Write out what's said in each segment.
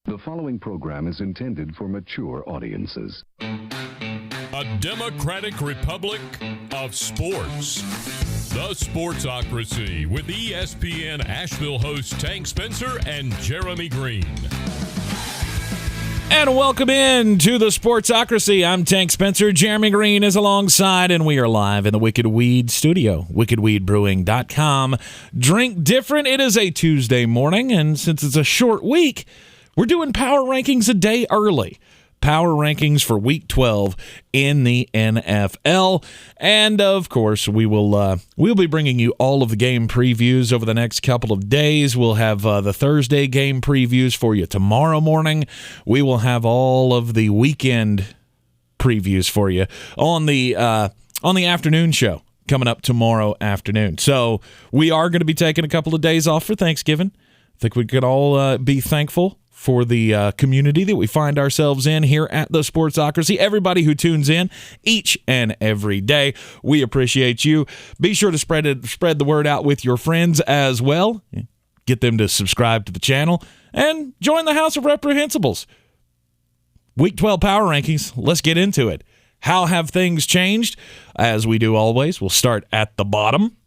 The following program is intended for mature audiences. A democratic republic of sports. The Sportsocracy with ESPN Asheville hosts Tank Spencer and Jeremy Greene. And welcome in to the Sportsocracy. I'm Tank Spencer. Jeremy Greene is alongside, and we are live in the Wicked Weed studio, wickedweedbrewing.com. Drink different. It is a Tuesday morning, and since it's a short week, we're doing power rankings a day early. Power rankings for Week 12 in the NFL. And, of course, we'll be bringing you all of the game previews over the next couple of days. We'll have the Thursday game previews for you tomorrow morning. We will have all of the weekend previews for you on the afternoon show coming up tomorrow afternoon. So we are going to be taking a couple of days off for Thanksgiving. I think we could all be thankful for the community that we find ourselves in here at the Sportsocracy. Everybody who tunes in each and every day, we appreciate you. Be sure to spread the word out with your friends as well. Get them to subscribe to the channel and join the House of Reprehensibles. Week 12 Power Rankings. Let's get into it. How have things changed? As we do always, we'll start at the bottom.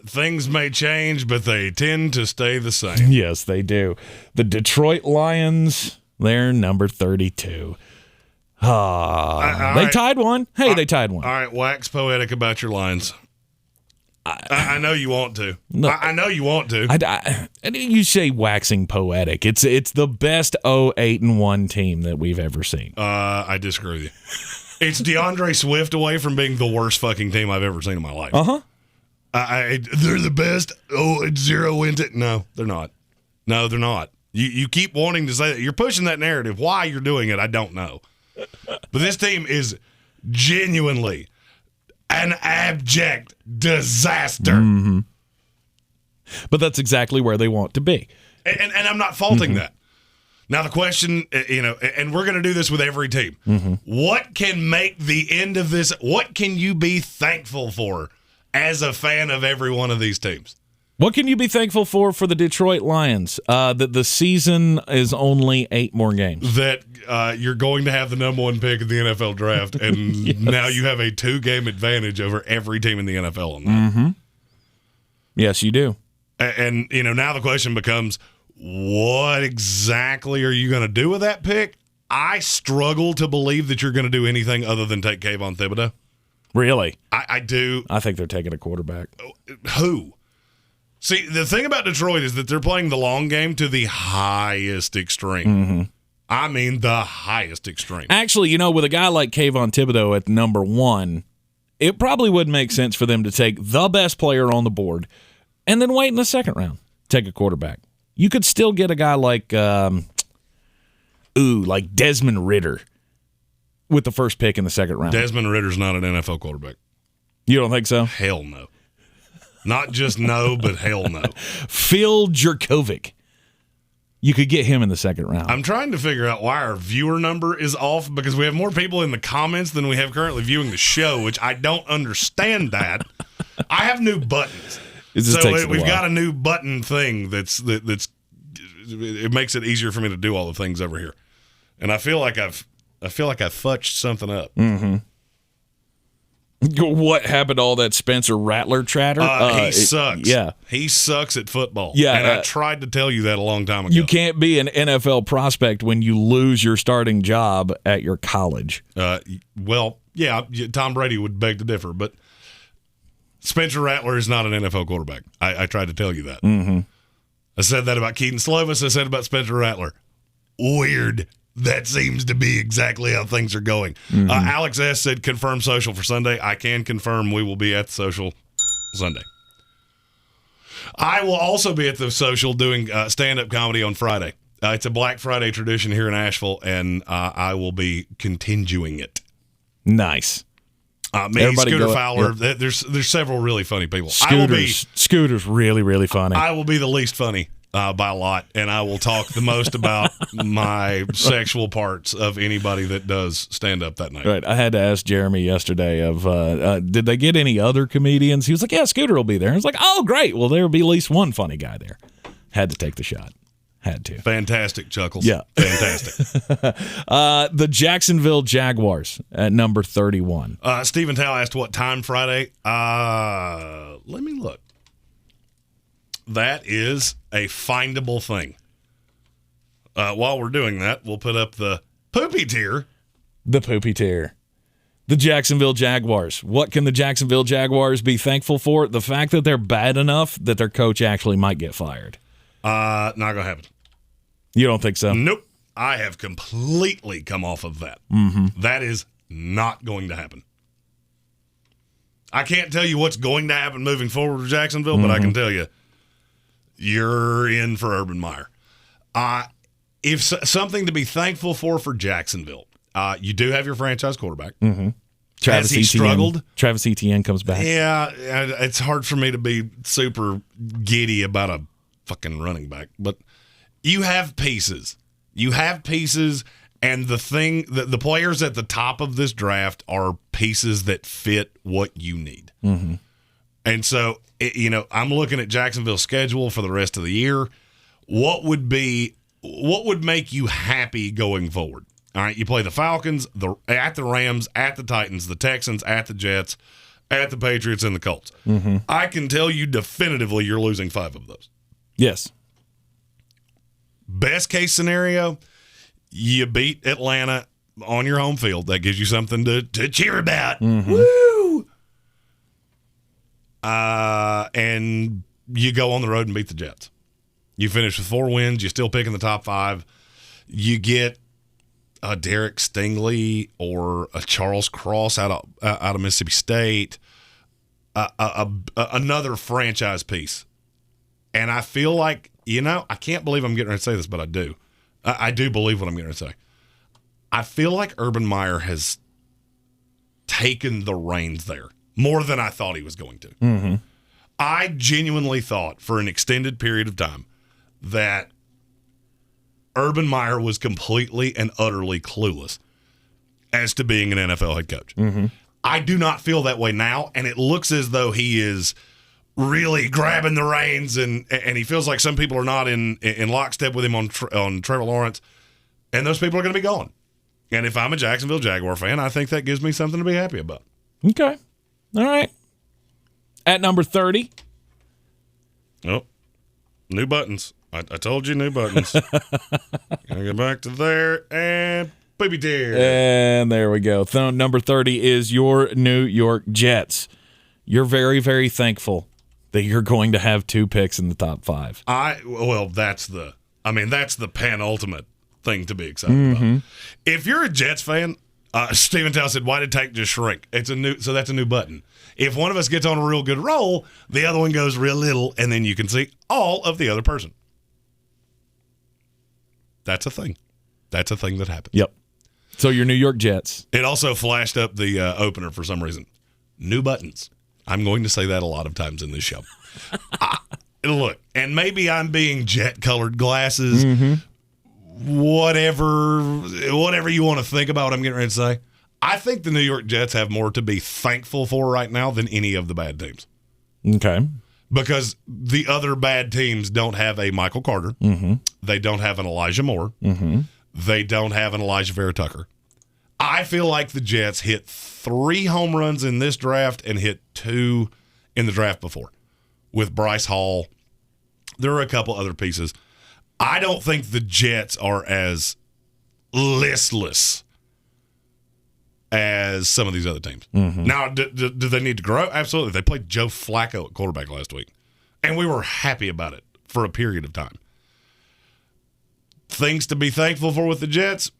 Things may change, but they tend to stay the same. Yes, they do. The Detroit Lions, they're number 32. They tied one. Hey, they tied one. All right, wax poetic about your Lions. I know you want to. No, I know you want to. You say waxing poetic. It's the best 0-8-1 team that we've ever seen. I disagree with you. It's DeAndre Swift away from being the worst fucking team I've ever seen in my life. Uh-huh. They're the best. Oh, it's 0 wins it. No, they're not. No, they're not. You keep wanting to say that. You're pushing that narrative. Why you're doing it, I don't know. But this team is genuinely an abject disaster. Mm-hmm. But that's exactly where they want to be. And I'm not faulting that. Now the question, and we're going to do this with every team. Mm-hmm. What can make the end of this, what can you be thankful for as a fan of every one of these teams? What can you be thankful for the Detroit Lions? That the season is only 8 more games. That you're going to have the number 1 pick in the NFL draft, and Yes. Now you have a 2-game advantage over every team in the NFL on that. Mm-hmm. Yes, you do. And now the question becomes, what exactly are you going to do with that pick? I struggle to believe that you're going to do anything other than take Kayvon Thibodeau. Really? I do. I think they're taking a quarterback. Who? See, the thing about Detroit is that they're playing the long game to the highest extreme. Mm-hmm. I mean, the highest extreme. Actually, with a guy like Kayvon Thibodeau at number 1, it probably would make sense for them to take the best player on the board and then wait in the second round, take a quarterback. You could still get a guy like, like Desmond Ridder with the first pick in the second round. Desmond Ridder's not an NFL quarterback. You don't think so? Hell no. Not just no, but hell no. Phil Jurkovec. You could get him in the second round. I'm trying to figure out why our viewer number is off, because we have more people in the comments than we have currently viewing the show, which I don't understand that. I have new buttons. We've got a new button thing that's it makes it easier for me to do all the things over here. And I feel like I've fudged something up. Mm-hmm. What happened to all that Spencer Rattler chatter? He sucks. Yeah. He sucks at football. Yeah. And I tried to tell you that a long time ago. You can't be an NFL prospect when you lose your starting job at your college. Well, yeah, Tom Brady would beg to differ, but Spencer Rattler is not an NFL quarterback. I tried to tell you that. Mm-hmm. I said that about Keaton Slovis. I said about Spencer Rattler. Weird. That seems to be exactly how things are going. Mm-hmm. Alex S. said confirm social for Sunday. I can confirm we will be at the social Sunday. I will also be at the social doing stand-up comedy on Friday. It's a Black Friday tradition here in Asheville, and I will be continuing it. Nice. Me, Scooter Fowler. Yep. There's several really funny people. Scooter's really, really funny. I will be the least funny by a lot, and I will talk the most about my sexual parts of anybody that does stand up that night. Right. I had to ask Jeremy yesterday did they get any other comedians? He was like, yeah, Scooter will be there. I was like, oh, great. Well, there will be at least one funny guy there. Had to take the shot. Had to. Fantastic chuckles. Yeah. Fantastic. The Jacksonville Jaguars at number 31. Stephen Tao asked what time Friday. Let me look. That is a findable thing. While we're doing that, we'll put up the poopy tier. The poopy tier. The Jacksonville Jaguars. What can the Jacksonville Jaguars be thankful for? The fact that they're bad enough that their coach actually might get fired. Not going to happen. You don't think so? Nope. I have completely come off of that. Mm-hmm. That is not going to happen. I can't tell you what's going to happen moving forward with Jacksonville, but I can tell you, you're in for Urban Meyer. If something to be thankful for Jacksonville, you do have your franchise quarterback. Mm-hmm. Travis Etienne struggled. Travis Etienne comes back. Yeah, it's hard for me to be super giddy about a fucking running back, but you have pieces. You have pieces, and the players at the top of this draft are pieces that fit what you need. Mm-hmm. And so, I'm looking at Jacksonville's schedule for the rest of the year. What would make you happy going forward? All right, you play the Falcons, at the Rams, at the Titans, the Texans, at the Jets, at the Patriots, and the Colts. Mm-hmm. I can tell you definitively you're losing 5 of those. Yes. Best case scenario, you beat Atlanta on your home field. That gives you something to cheer about. Mm-hmm. Woo! And you go on the road and beat the Jets. You finish with 4 wins. You're still picking the top 5. You get a Derek Stingley or a Charles Cross out of Mississippi State, another franchise piece. And I feel like, I can't believe I'm getting ready to say this, but I do. I do believe what I'm getting ready to say. I feel like Urban Meyer has taken the reins there more than I thought he was going to. Mm-hmm. I genuinely thought for an extended period of time that Urban Meyer was completely and utterly clueless as to being an NFL head coach. Mm-hmm. I do not feel that way now, and it looks as though he is really grabbing the reins, and he feels like some people are not in lockstep with him on Trevor Lawrence, and those people are going to be gone. And if I'm a Jacksonville Jaguar fan, I think that gives me something to be happy about. Okay. All right. At number 30. Oh, new buttons. I told you, new buttons. Gonna go back to there and baby dear. And there we go. Number 30 is your New York Jets. You're very, very thankful that you're going to have 2 picks in the top 5. That's the penultimate thing to be excited about. If you're a Jets fan, Stephen Tell said, "Why did Tank just shrink?" That's a new button. If one of us gets on a real good roll, the other one goes real little, and then you can see all of the other person. That's a thing. That's a thing that happens. Yep. So your New York Jets. It also flashed up the opener for some reason. New buttons. I'm going to say that a lot of times in this show. Look, and maybe I'm being jet-colored glasses. Mm-hmm. Whatever you want to think about what I'm getting ready to say. I think the New York Jets have more to be thankful for right now than any of the bad teams. Okay. Because the other bad teams don't have a Michael Carter. Mm-hmm. They don't have an Elijah Moore. Mm-hmm. They don't have an Elijah Vera Tucker. I feel like the Jets hit 3 home runs in this draft and hit 2 in the draft before with Bryce Hall. There are a couple other pieces. I don't think the Jets are as listless as some of these other teams. Mm-hmm. Now, do they need to grow? Absolutely. They played Joe Flacco at quarterback last week, and we were happy about it for a period of time. Things to be thankful for with the Jets.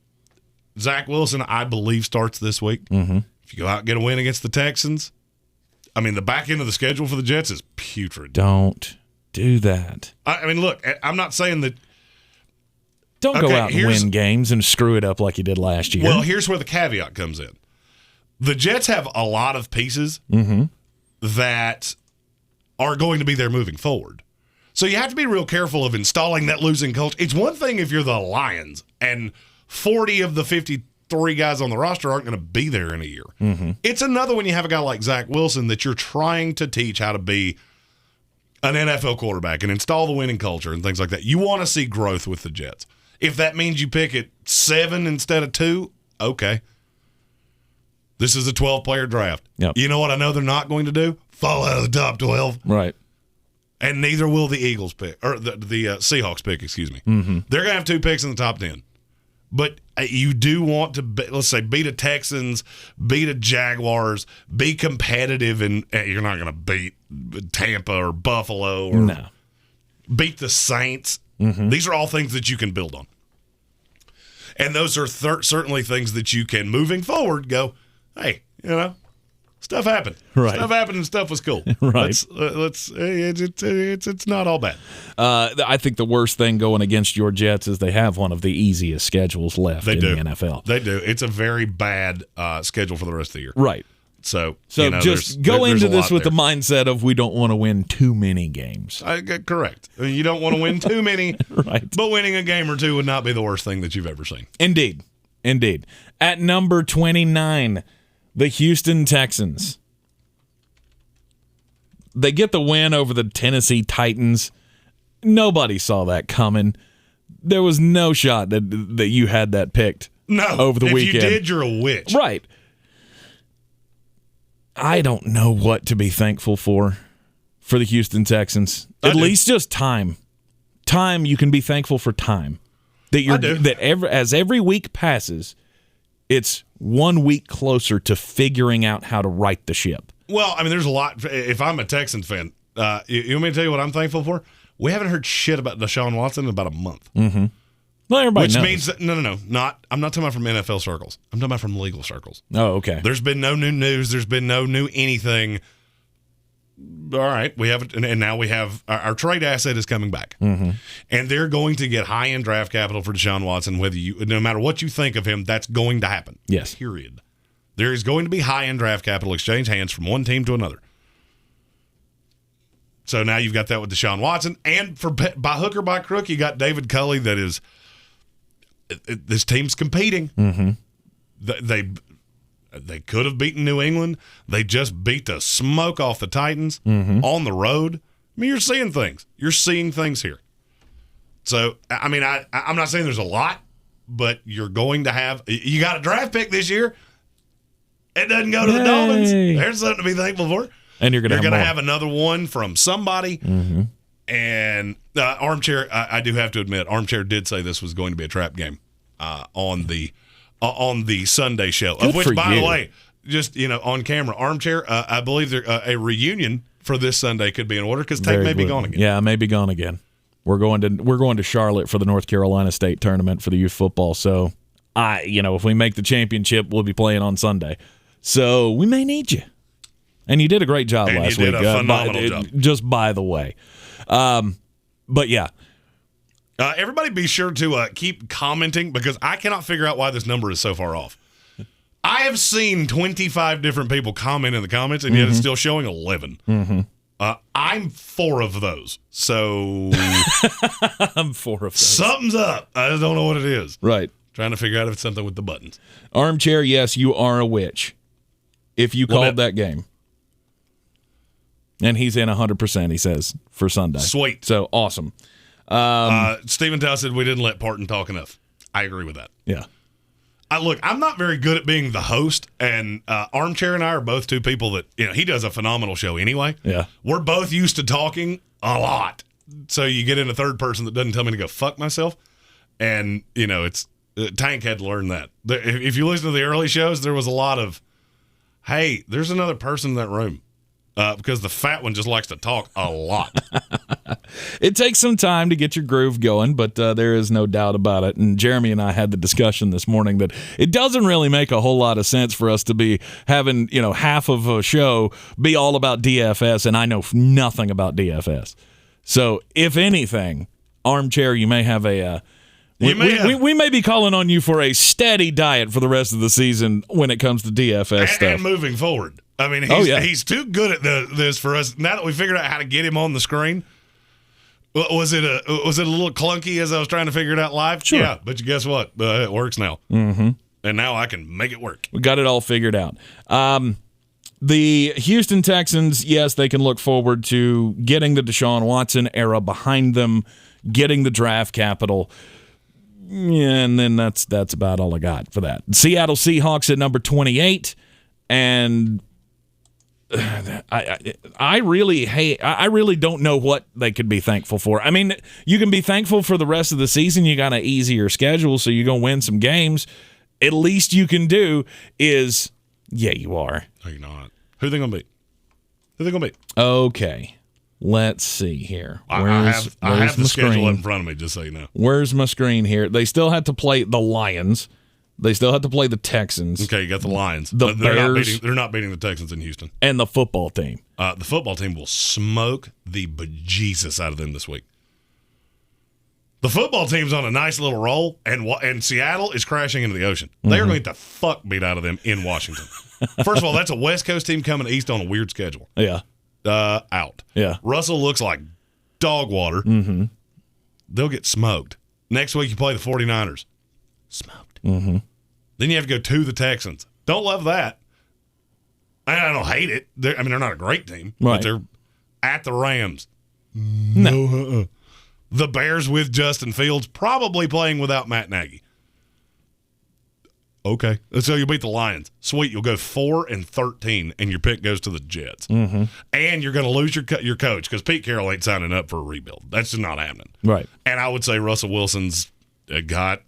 Zach Wilson, I believe, starts this week. Mm-hmm. If you go out and get a win against the Texans, the back end of the schedule for the Jets is putrid. Don't do that. Look, I'm not saying that. Don't go out and win games and screw it up like you did last year. Well, here's where the caveat comes in. The Jets have a lot of pieces that are going to be there moving forward. So you have to be real careful of installing that losing culture. It's one thing if you're the Lions and 40 of the 53 guys on the roster aren't going to be there in a year. Mm-hmm. It's another when you have a guy like Zach Wilson that you're trying to teach how to be an NFL quarterback and install the winning culture and things like that. You want to see growth with the Jets. If that means you pick at 7 instead of 2, okay. This is a 12-player draft. Yep. You know what I know they're not going to do? Fall out of the top 12. Right. And neither will the Eagles pick, or the Seahawks pick, excuse me. Mm-hmm. They're going to have 2 picks in the top 10. But you do want to, let's say, beat a Texans, beat a Jaguars, be competitive, and you're not going to beat Tampa or Buffalo or beat the Saints. Mm-hmm. These are all things that you can build on. And those are certainly things that you can, moving forward, go, hey, stuff happened. Right. Stuff happened and stuff was cool. Right. It's not all bad. I think the worst thing going against your Jets is they have one of the easiest schedules left in the NFL. They do. It's a very bad schedule for the rest of the year. Right. So just go into this with the mindset of we don't want to win too many games. Correct. I mean, you don't want to win too many, right? But winning a game or two would not be the worst thing that you've ever seen. Indeed. At number 29, the Houston Texans. They get the win over the Tennessee Titans. Nobody saw that coming. There was no shot that you had that picked over the weekend. If you did, you're a witch. Right. I don't know what to be thankful for the Houston Texans. At least just time. Time, you can be thankful for time. As every week passes, it's 1 week closer to figuring out how to right the ship. Well, I mean, there's a lot. If I'm a Texans fan, you want me to tell you what I'm thankful for? We haven't heard shit about Deshaun Watson in about a month. Mm-hmm. Well, everybody knows. Which means that, no. I'm not talking about from NFL circles. I'm talking about from legal circles. Oh, okay. There's been no new news. There's been no new anything. All right, we have it, and now we have our trade asset is coming back, and they're going to get high-end draft capital for Deshaun Watson. No matter what you think of him, that's going to happen. Yes. Period. There is going to be high-end draft capital exchange hands from one team to another. So now you've got that with Deshaun Watson, and by hook or by crook, you got David Culley. That is, this team's competing. Mm-hmm. They could have beaten New England. They just beat the smoke off the Titans on the road. I mean, you're seeing things. You're seeing things here. So, I mean, I'm not saying there's a lot, but you're going to have – you got a draft pick this year. It doesn't go to the Dolphins. There's something to be thankful for. And you're going to have another one from somebody. Mm-hmm. And Armchair, I do have to admit, Armchair did say this was going to be a trap game on the Sunday show. Good of which, for by you. the way, just on camera, Armchair, I believe a reunion for this Sunday could be in order because Tank may be gone again. Yeah, may be gone again. We're going to Charlotte for the North Carolina State tournament for the youth football. So if we make the championship, we'll be playing on Sunday. So we may need you. And you did a great job last week. You did a phenomenal job. Just by the way. But yeah. Everybody be sure to keep commenting because I cannot figure out why this number is so far off. I have seen 25 different people comment in the comments, and yet it's still showing 11. Mm-hmm. I'm 4 of those. So I'm 4 of those. Something's up. I just don't know what it is. Right. Trying to figure out if it's something with the buttons. Armchair, yes, you are a witch. If you called that game. And he's in 100%, he says, for Sunday. Sweet. So, awesome. Stephen Tao said we didn't let Parton talk enough. I agree with that. Yeah. Look, I'm not very good at being the host, and Armchair and I are both 2 people that, he does a phenomenal show anyway. Yeah. We're both used to talking a lot. So you get in a third person that doesn't tell me to go fuck myself. And, it's Tank had to learn that. If you listen to the early shows, there was a lot of, hey, there's another person in that room. Because the fat one just likes to talk a lot. It takes some time to get your groove going, but there is no doubt about it. And Jeremy and I had the discussion this morning that it doesn't really make a whole lot of sense for us to be having, half of a show be all about DFS, and I know nothing about DFS. So, if anything, Armchair, you may have a... We may be calling on you for a steady diet for the rest of the season when it comes to DFS stuff. And moving forward. I mean, he's too good at this for us. Now that we figured out how to get him on the screen, was it a little clunky as I was trying to figure it out live? Sure. Yeah, but guess what? It works now. Mm-hmm. And now I can make it work. We got it all figured out. The Houston Texans, yes, they can look forward to getting the Deshaun Watson era behind them, getting the draft capital. Yeah, and then that's about all I got for that. Seattle Seahawks at number 28, and I really don't know what they could be thankful for. I mean, you can be thankful for the rest of the season. You got an easier schedule, so you're gonna win some games. At least you can do is, yeah, you are. No, you're not. Who they gonna beat? Okay. Let's see here. I have the schedule in front of me, just so you know. Where's my screen here? They still have to play the Lions. They still have to play the Texans. Okay, you got the Lions. The Bears. They're not beating the Texans in Houston. And the football team. The football team will smoke the bejesus out of them this week. The football team's on a nice little roll, and Seattle is crashing into the ocean. They are going to get the fuck beat out of them in Washington. First of all, that's a West Coast team coming east on a weird schedule. Yeah. Out. Yeah. Russell looks like dog water. Mm-hmm. They'll get smoked. Next week you play the 49ers. Smoked. Mm-hmm. Then you have to go to the Texans. Don't love that. I don't hate it. They're not a great team, right. But they're at the Rams. No. The Bears with Justin Fields, probably playing without Matt Nagy. Okay. So you'll beat the Lions. Sweet. You'll go 4-13, and your pick goes to the Jets. Mm-hmm. And you're going to lose your coach because Pete Carroll ain't signing up for a rebuild. That's just not happening. Right. And I would say Russell Wilson's got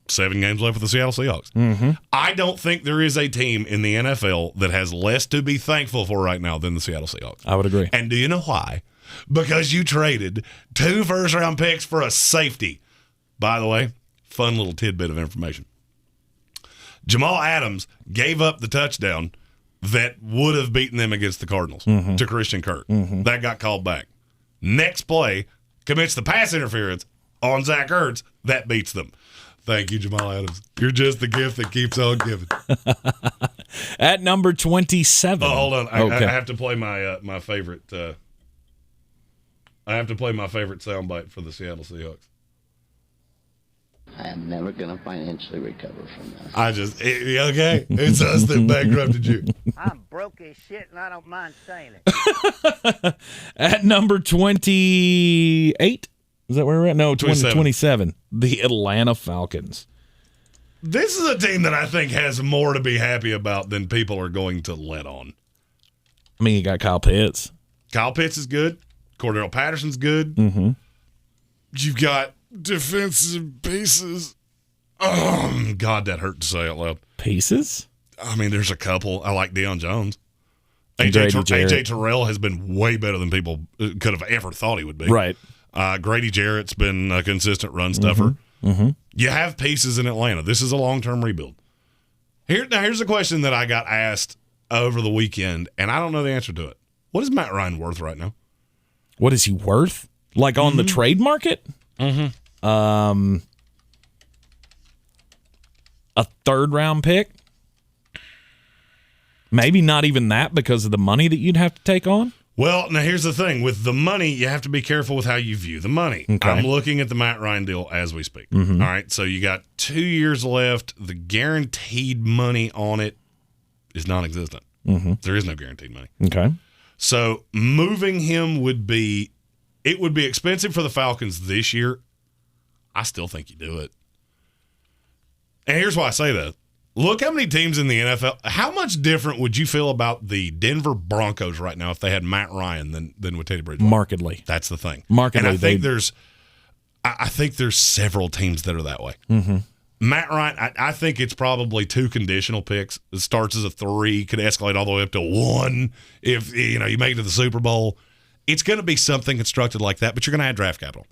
7 games left with the Seattle Seahawks. Mm-hmm. I don't think there is a team in the NFL that has less to be thankful for right now than the Seattle Seahawks. I would agree. And do you know why? Because you traded 2 first-round picks for a safety. By the way, fun little tidbit of information. Jamal Adams gave up the touchdown that would have beaten them against the Cardinals to Christian Kirk. Mm-hmm. That got called back. Next play, commits the pass interference on Zach Ertz. That beats them. Thank you, Jamal Adams. You're just the gift that keeps on giving. At number 27. Oh, hold on. I have to play my favorite. I have to play my favorite soundbite for the Seattle Seahawks. I am never going to financially recover from this. Okay. It's us that bankrupted you. I'm broke as shit, and I don't mind saying it. At number 28, is that where we're at? No, 27. The Atlanta Falcons. This is a team that I think has more to be happy about than people are going to let on. I mean, you got Kyle Pitts. Kyle Pitts is good. Cordell Patterson's good. Mm-hmm. You've got defensive pieces. Oh, God, that hurt to say out loud. Pieces? I mean, there's a couple. I like Deion Jones. AJ Terrell has been way better than people could have ever thought he would be. Right. Grady Jarrett's been a consistent run stuffer. Mm-hmm. You have pieces in Atlanta. This is a long-term rebuild. Here's a question that I got asked over the weekend, and I don't know the answer to it. What is Matt Ryan worth right now? What is he worth? Like on the trade market? Mm-hmm. A 3rd-round pick? Maybe not even that because of the money that you'd have to take on? Well, now here's the thing. With the money, you have to be careful with how you view the money. Okay. I'm looking at the Matt Ryan deal as we speak. Mm-hmm. All right, so you got 2 years left. The guaranteed money on it is non-existent. Mm-hmm. There is no guaranteed money. Okay. So moving him would be expensive for the Falcons this year. I still think you do it. And here's why I say that. Look how many teams in the NFL. How much different would you feel about the Denver Broncos right now if they had Matt Ryan than with Teddy Bridgewater? Markedly. That's the thing. Markedly. And I think there's several teams that are that way. Mm-hmm. Matt Ryan, I think it's probably 2 conditional picks. It starts as a 3, could escalate all the way up to 1 if you make it to the Super Bowl. It's going to be something constructed like that, but you're going to add draft capital.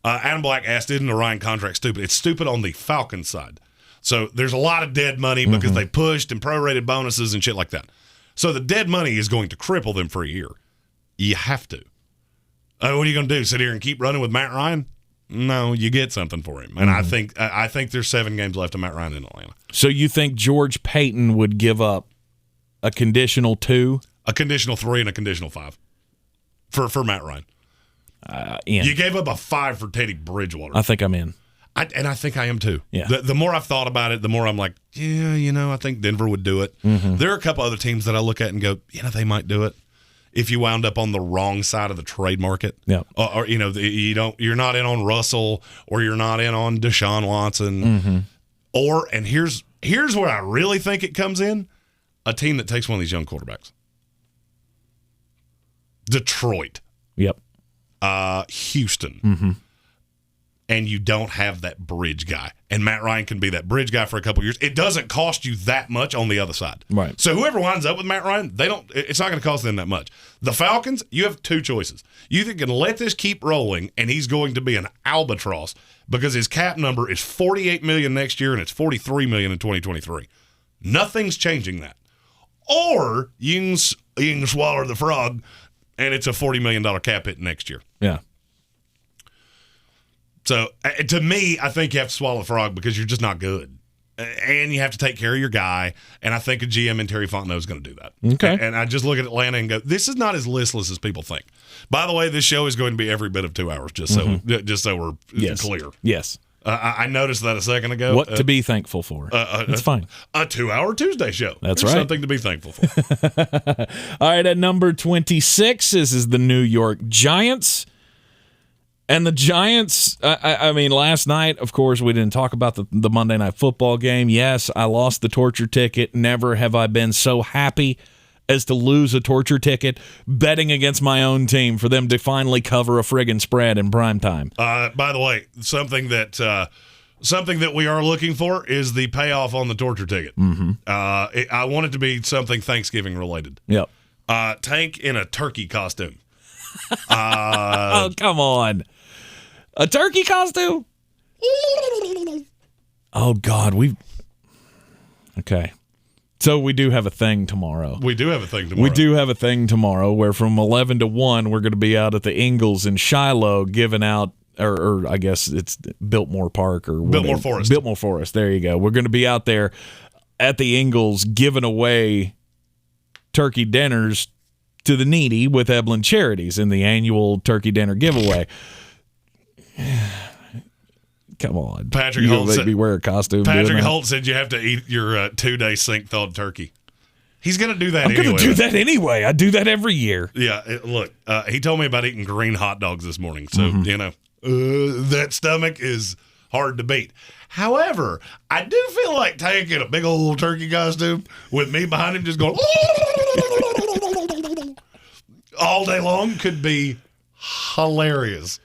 Adam Black asked, isn't the Ryan contract stupid? It's stupid on the Falcons side. So there's a lot of dead money because they pushed and prorated bonuses and shit like that. So the dead money is going to cripple them for a year. You have to. What are you going to do? Sit here and keep running with Matt Ryan? No, you get something for him. And I think there's 7 games left of Matt Ryan in Atlanta. So you think George Payton would give up a conditional 2? A conditional 3 and a conditional 5 for Matt Ryan. In. You gave up a 5 for Teddy Bridgewater. I think I'm in. I think I am too. Yeah. The more I've thought about it, the more I'm like, I think Denver would do it. Mm-hmm. There are a couple other teams that I look at and go, they might do it if you wound up on the wrong side of the trade market. Yeah. Or you're not in on Russell, or you're not in on Deshaun Watson. Mm-hmm. And here's where I really think it comes in: a team that takes one of these young quarterbacks. Detroit. Yep. Houston. Mm-hmm. And you don't have that bridge guy. And Matt Ryan can be that bridge guy for a couple of years. It doesn't cost you that much on the other side. Right. So whoever winds up with Matt Ryan, it's not going to cost them that much. The Falcons, you have two choices. You can let this keep rolling, and he's going to be an albatross because his cap number is $48 million next year, and it's $43 million in 2023. Nothing's changing that. Or you can swallow the frog, and it's a $40 million cap hit next year. Yeah. So, to me, I think you have to swallow the frog because you're just not good. And you have to take care of your guy. And I think a GM in Terry Fontenot is going to do that. Okay. And I just look at Atlanta and go, this is not as listless as people think. By the way, this show is going to be every bit of 2 hours, just so we're clear. Yes. I noticed that a second ago. What to be thankful for. It's fine. A 2-hour Tuesday show. That's There's right. something to be thankful for. All right, at number 26, this is the New York Giants. And the Giants, I mean, last night, of course, we didn't talk about the Monday Night Football game. Yes, I lost the torture ticket. Never have I been so happy as to lose a torture ticket betting against my own team for them to finally cover a friggin' spread in primetime. By the way, something that we are looking for is the payoff on the torture ticket. Mm-hmm. I want it to be something Thanksgiving related. Yep. Tank in a turkey costume. Oh, come on. A turkey costume? Oh, God. Okay. So we do have a thing tomorrow. We do have a thing tomorrow where from 11 to 1, we're going to be out at the Ingalls in Shiloh giving out, or I guess it's Biltmore Park. or Biltmore Forest. Biltmore Forest. There you go. We're going to be out there at the Ingalls giving away turkey dinners to the needy with Eblin Charities in the annual turkey dinner giveaway. Come on. Patrick you Holt make me wear a costume. Patrick Holt said you have to eat your 2-day sink-thawed turkey. He's going to do that anyway. I'm going to do that anyway. I do that every year. Yeah, look, he told me about eating Greene hot dogs this morning. So, that stomach is hard to beat. However, I do feel like taking a big old turkey costume with me behind him just going all day long could be hilarious.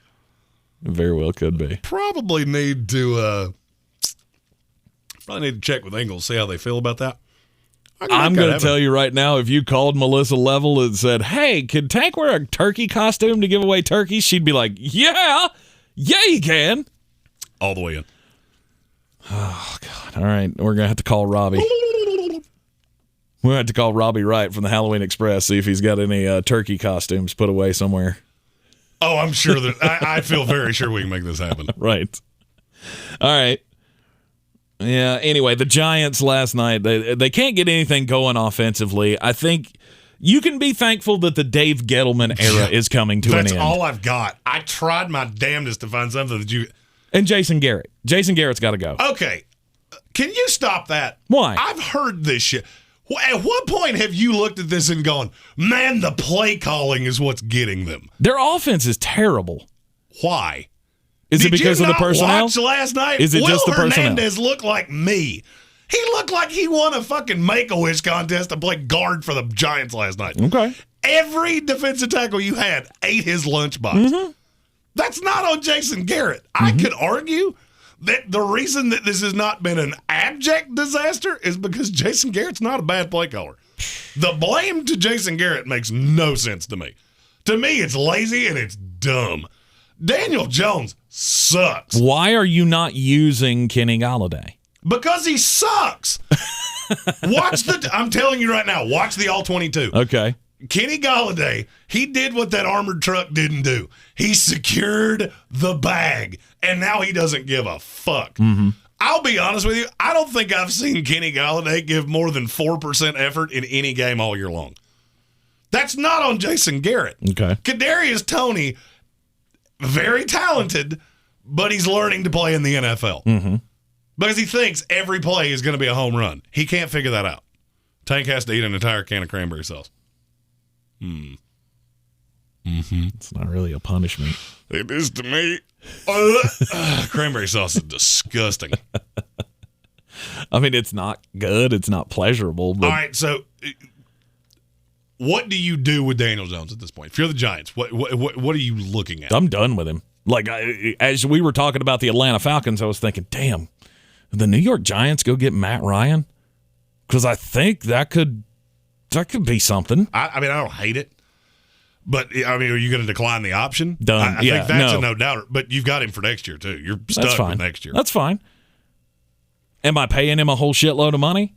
Very well could be. Probably need to check with Ingalls, see how they feel about that. I'm going to tell you right now, if you called Melissa Level and said, hey, can Tank wear a turkey costume to give away turkeys? She'd be like, yeah, you can. All the way in. Oh, God. All right. We're going to have to call Robbie. We're going to have to call Robbie Wright from the Halloween Express, see if he's got any turkey costumes put away somewhere. Oh, I'm sure that I feel very sure we can make this happen. Right. All right. Yeah. Anyway, the Giants last night, they can't get anything going offensively. I think you can be thankful that the Dave Gettleman era is coming to an end. That's all I've got. I tried my damnedest to find something that you... And Jason Garrett. Jason Garrett's got to go. Okay. Can you stop that? Why? I've heard this shit. At what point have you looked at this and gone, man, the play calling is what's getting them? Their offense is terrible. Why? Is it because of the personnel? Watch last night? Is it Will just the personnel? Hernandez looked like me. He looked like he won a fucking Make-A-Wish contest to play guard for the Giants last night. Okay. Every defensive tackle you had ate his lunchbox. Mm-hmm. That's not on Jason Garrett. I could argue that the reason that this has not been an abject disaster is because Jason Garrett's not a bad play caller. The blame to Jason Garrett makes no sense to me. To me, it's lazy and it's dumb. Daniel Jones sucks. Why are you not using Kenny Golladay? Because he sucks. I'm telling you right now, watch the All-22. Okay. Kenny Golladay, he did what that armored truck didn't do. He secured the bag, and now he doesn't give a fuck. Mm-hmm. I'll be honest with you, I don't think I've seen Kenny Golladay give more than 4% effort in any game all year long. That's not on Jason Garrett. Okay. Kadarius Toney, very talented, but he's learning to play in the NFL because he thinks every play is going to be a home run. He can't figure that out. Tank has to eat an entire can of cranberry sauce. It's not really a punishment. It is to me. Cranberry sauce is disgusting. I mean, it's not good. It's not pleasurable. But all right, so what do you do with Daniel Jones at this point? If you're the Giants, what are you looking at? I'm done with him. Like, as we were talking about the Atlanta Falcons, I was thinking, damn, the New York Giants go get Matt Ryan? Because I think that could be something. I mean, I don't hate it. But, I mean, are you going to decline the option? Done. I think that's a no-doubter. But you've got him for next year, too. You're stuck with next year. That's fine. Am I paying him a whole shitload of money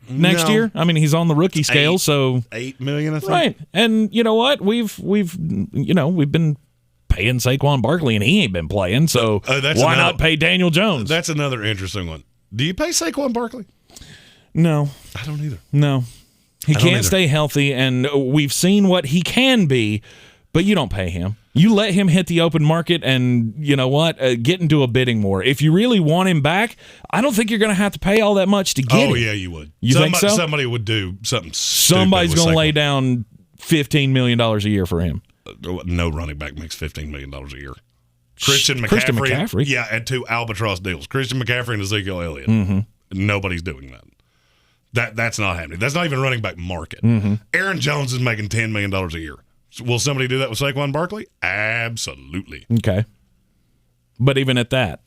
next year? I mean, he's on the rookie scale, so $8 million, I think. Right. And you know what? We've been paying Saquon Barkley, and he ain't been playing. So why not pay Daniel Jones? That's another interesting one. Do you pay Saquon Barkley? No, I don't either. No. He can't stay healthy, and we've seen what he can be, but you don't pay him. You let him hit the open market and, you know what, get into a bidding war. If you really want him back, I don't think you're going to have to pay all that much to get him. Oh, yeah, you would. You think so? Somebody would do something stupid. Somebody's going to lay down $15 million a year for him. No running back makes $15 million a year. Christian McCaffrey. Yeah, and 2 albatross deals. Christian McCaffrey and Ezekiel Elliott. Mm-hmm. Nobody's doing that. That's not happening. That's not even running back market. Mm-hmm. Aaron Jones is making $10 million a year. Will somebody do that with Saquon Barkley? Absolutely. Okay. But even at that.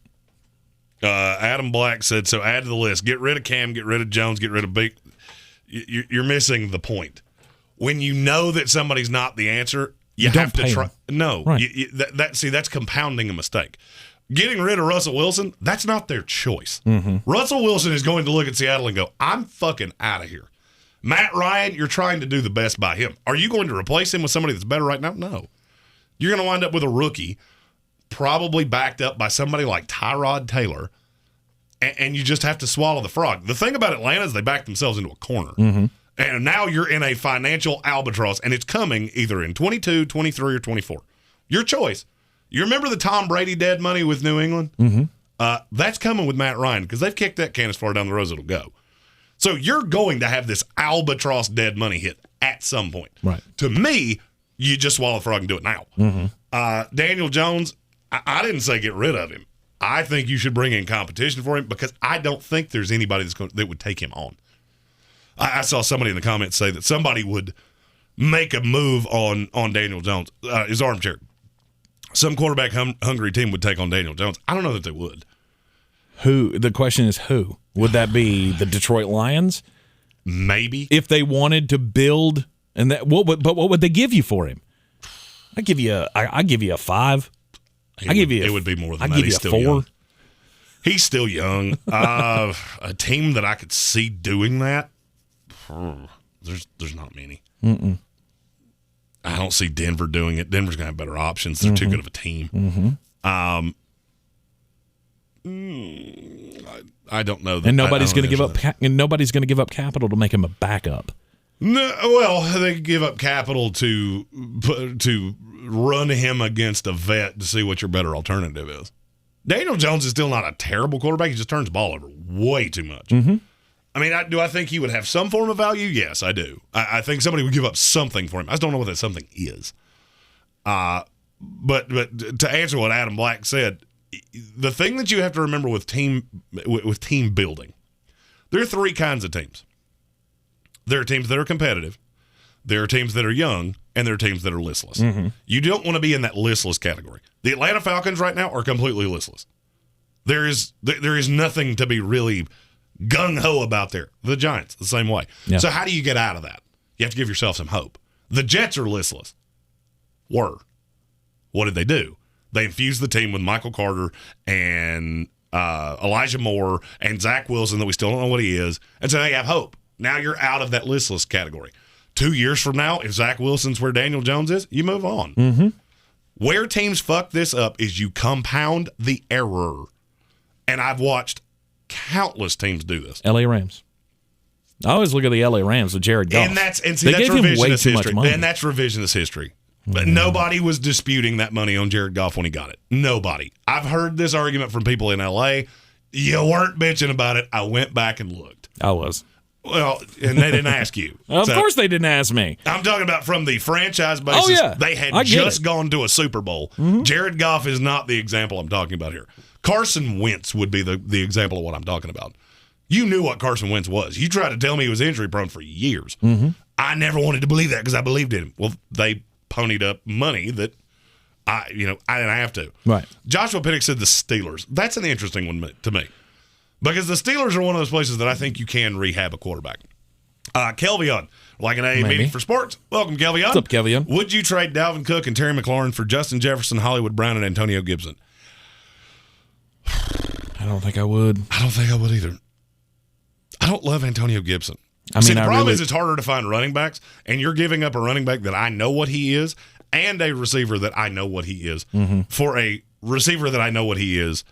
Adam Black said, so add to the list. Get rid of Cam, get rid of Jones, get rid of Beak. You're missing the point. When you know that somebody's not the answer, you have to try. No. Right. That's compounding a mistake. Getting rid of Russell Wilson, that's not their choice. Mm-hmm. Russell Wilson is going to look at Seattle and go, I'm fucking out of here. Matt Ryan, you're trying to do the best by him. Are you going to replace him with somebody that's better right now? No. You're going to wind up with a rookie, probably backed up by somebody like Tyrod Taylor, and you just have to swallow the frog. The thing about Atlanta is they backed themselves into a corner. Mm-hmm. And now you're in a financial albatross, and it's coming either in 22, 23, or 24. Your choice. You remember the Tom Brady dead money with New England? Mm-hmm. That's coming with Matt Ryan because they've kicked that can as far down the road as it'll go. So you're going to have this albatross dead money hit at some point. Right. To me, you just swallow the frog and do it now. Mm-hmm. Daniel Jones, I didn't say get rid of him. I think you should bring in competition for him because I don't think there's anybody that would take him on. I saw somebody in the comments say that somebody would make a move on Daniel Jones, his armchair. Some quarterback hungry team would take on Daniel Jones. I don't know that they would. Who? The question is who? Would that be the Detroit Lions? Maybe. If they wanted to build, and that, what would they give you for him? I give you a 5. It would be more than that. He's still 4. Young. He's still young. A team that I could see doing that. There's not many. Mm-mm. I don't see Denver doing it. Denver's going to have better options. They're too good of a team. Mm-hmm. I don't know that. And nobody's going to give up. And nobody's going to give up capital to make him a backup. No, well, they give up capital to run him against a vet to see what your better alternative is. Daniel Jones is still not a terrible quarterback. He just turns the ball over way too much. Mm-hmm. I mean, do I think he would have some form of value? Yes, I do. I think somebody would give up something for him. I just don't know what that something is. But to answer what Adam Black said, the thing that you have to remember with team building, there are 3 kinds of teams. There are teams that are competitive, there are teams that are young, and there are teams that are listless. Mm-hmm. You don't want to be in that listless category. The Atlanta Falcons right now are completely listless. There is nothing to be really gung-ho about there. The Giants, the same way. Yeah. So how do you get out of that? You have to give yourself some hope. The Jets are listless. What did they do? They infused the team with Michael Carter and Elijah Moore and Zach Wilson that we still don't know what he is. And so they have hope. Now you're out of that listless category. 2 years from now, if Zach Wilson's where Daniel Jones is, you move on. Mm-hmm. Where teams fuck this up is you compound the error. And I've watched countless teams do this. L.A. Rams. I always look at the L.A. Rams with Jared Goff. And that's revisionist history. And that's revisionist history. But nobody was disputing that money on Jared Goff when he got it. Nobody. I've heard this argument from people in L.A. You weren't bitching about it. I went back and looked. I was. Well, and they didn't ask you. Of course they didn't ask me. I'm talking about from the franchise basis. Oh, yeah. They had just gone to a Super Bowl. Jared Goff is not the example I'm talking about here. Carson Wentz would be the example of what I'm talking about. You knew what Carson Wentz was. You tried to tell me he was injury prone for years. I never wanted to believe that because I believed in him. Well, they ponied up money that I didn't have to. Right. Joshua Pinnock said the Steelers. That's an interesting one to me. Because the Steelers are one of those places that I think you can rehab a quarterback. Kelvion, like an AA meeting for sports. Welcome, Kelvion. What's up, Kelvion? Would you trade Dalvin Cook and Terry McLaurin for Justin Jefferson, Hollywood Brown, and Antonio Gibson? I don't think I would. I don't think I would either. I don't love Antonio Gibson. I mean, the problem is it's harder to find running backs, and you're giving up a running back that I know what he is and a receiver that I know what he is for a receiver that I know what he is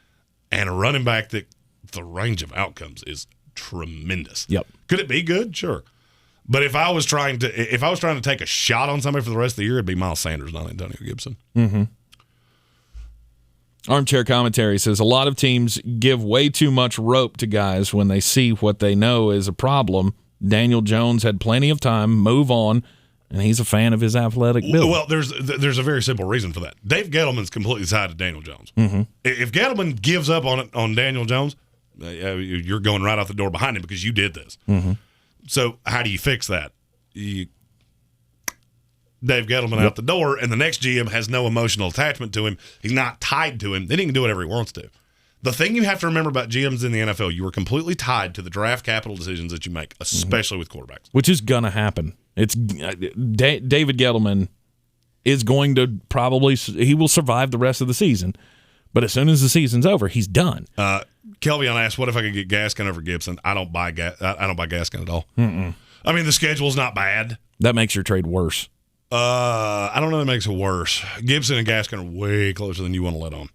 and a running back that the range of outcomes is tremendous. Yep. Could it be good? Sure. But if I was trying to take a shot on somebody for the rest of the year, it'd be Miles Sanders, not Antonio Gibson. Armchair Commentary says a lot of teams give way too much rope to guys when they see what they know is a problem. Daniel Jones had plenty of time, move on, and he's a fan of his athletic build. Well, there's a very simple reason for that. Dave Gettleman's completely tied to Daniel Jones. If Gettleman gives up on Daniel Jones, you're going right out the door behind him because you did this. So how do you fix that? Dave Gettleman out the door, and the next GM has no emotional attachment to him. He's not tied to him. Then he can do whatever he wants to. The thing you have to remember about GMs in the NFL, you are completely tied to the draft capital decisions that you make, especially with quarterbacks. Which is going to happen. It's David Gettleman is going to he will survive the rest of the season. But as soon as the season's over, he's done. Kelvion asked, "What if I could get Gaskin over Gibson?" I don't buy Gaskin at all. I mean, the schedule's not bad. That makes your trade worse. I don't know that makes it worse. Gibson and Gaskin are way closer than you want to let on.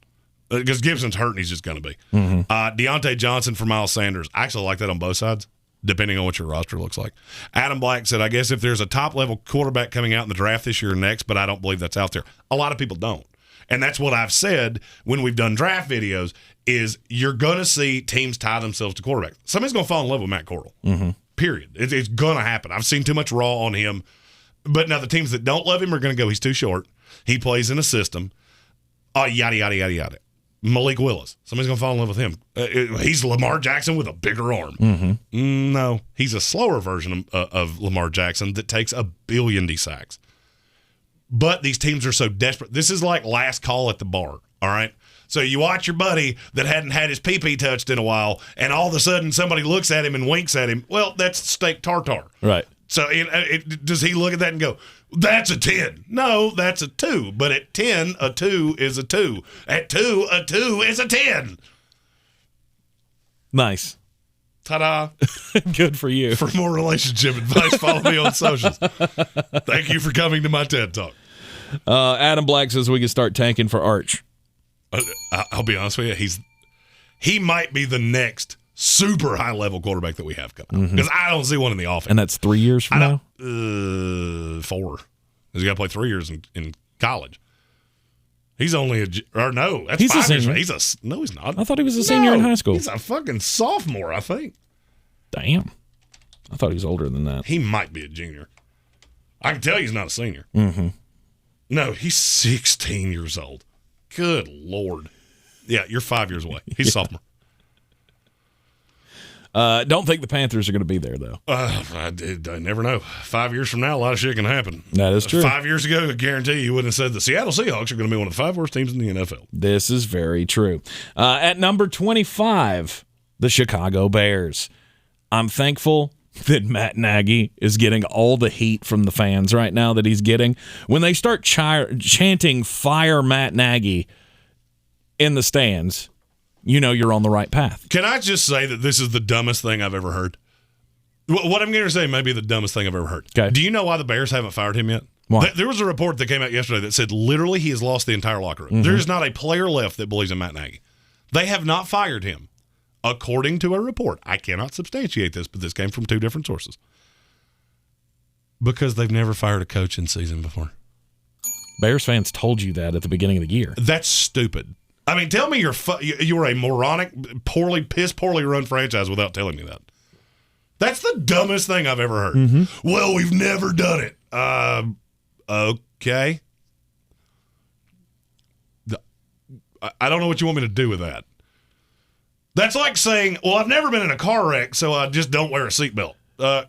Because Gibson's hurt and he's just going to be. Deontay Johnson for Miles Sanders. I actually like that on both sides, depending on what your roster looks like. Adam Black said, I guess if there's a top-level quarterback coming out in the draft this year or next, but I don't believe that's out there. A lot of people don't. And that's what I've said when we've done draft videos is you're going to see teams tie themselves to quarterbacks. Somebody's going to fall in love with Matt Corral. Period. It's going to happen. I've seen too much raw on him. But now the teams that don't love him are going to go, he's too short. He plays in a system. Yada, yada, yada, yada. Malik Willis. Somebody's going to fall in love with him. He's Lamar Jackson with a bigger arm. No, he's a slower version of Lamar Jackson that takes 1 billion sacks. But these teams are so desperate. This is like last call at the bar, all right? So you watch your buddy that hadn't had his pee-pee touched in a while, and all of a sudden somebody looks at him and winks at him. Well, that's steak tartare. Right. So does he look at that and go, that's a 10? No, that's a 2. But at 10, a 2 is a 2. At 2, a 2 is a 10. Nice. Ta-da. Good for you. For more relationship advice, follow me on socials. Thank you for coming to my TED Talk. Adam Black says we can start tanking for Arch. I'll be honest with you. He might be the next super high-level quarterback that we have coming. Because I don't see one in the offense. And that's 3 years from now? 4. Because you got to play 3 years in college. He's only that's 5 years. No, he's not. I thought he was a senior in high school. He's a fucking sophomore, I think. Damn. I thought he was older than that. He might be a junior. I can tell you he's not a senior. No, he's 16 years old. Good Lord. Yeah, you're 5 years away. He's a sophomore. Don't think the Panthers are going to be there, though. I never know. 5 years from now, a lot of shit can happen. That is true. 5 years ago, I guarantee you wouldn't have said the Seattle Seahawks are going to be one of the 5 worst teams in the NFL. This is very true. At number 25, the Chicago Bears. I'm thankful that Matt Nagy is getting all the heat from the fans right now that he's getting. When they start chanting, fire Matt Nagy in the stands, you know you're on the right path. Can I just say that this is the dumbest thing I've ever heard? What I'm going to say may be the dumbest thing I've ever heard. Okay. Do you know why the Bears haven't fired him yet? Why? There was a report that came out yesterday that said literally he has lost the entire locker room. There is not a player left that believes in Matt Nagy. They have not fired him, according to a report. I cannot substantiate this, but this came from 2 different sources. Because they've never fired a coach in season before. Bears fans told you that at the beginning of the year. That's stupid. I mean, tell me you're a moronic, poorly run franchise without telling me that. That's the dumbest thing I've ever heard. Mm-hmm. Well, we've never done it. Okay. I don't know what you want me to do with that. That's like saying, well, I've never been in a car wreck, so I just don't wear a seatbelt.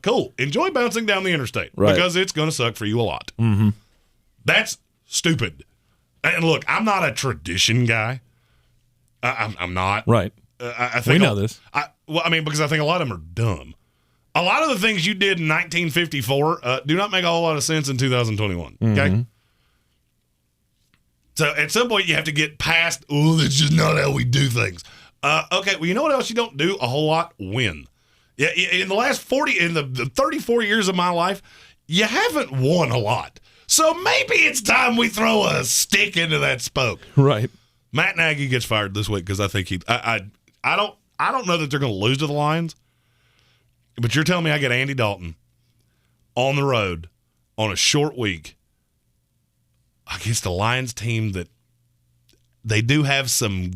Cool. Enjoy bouncing down the interstate because it's going to suck for you a lot. Mm-hmm. That's stupid. And look, I'm not a tradition guy. I'm not. Right. I think we know this. Because I think a lot of them are dumb. A lot of the things you did in 1954 do not make a whole lot of sense in 2021. Okay? Mm-hmm. So at some point you have to get past, that's just not how we do things. Okay, well, you know what else you don't do a whole lot? Win. Yeah, in the last 34 years of my life, you haven't won a lot. So maybe it's time we throw a stick into that spoke. Right. Matt Nagy gets fired this week because I think I don't know that they're going to lose to the Lions, but you're telling me I get Andy Dalton on the road on a short week against a Lions team that they do have some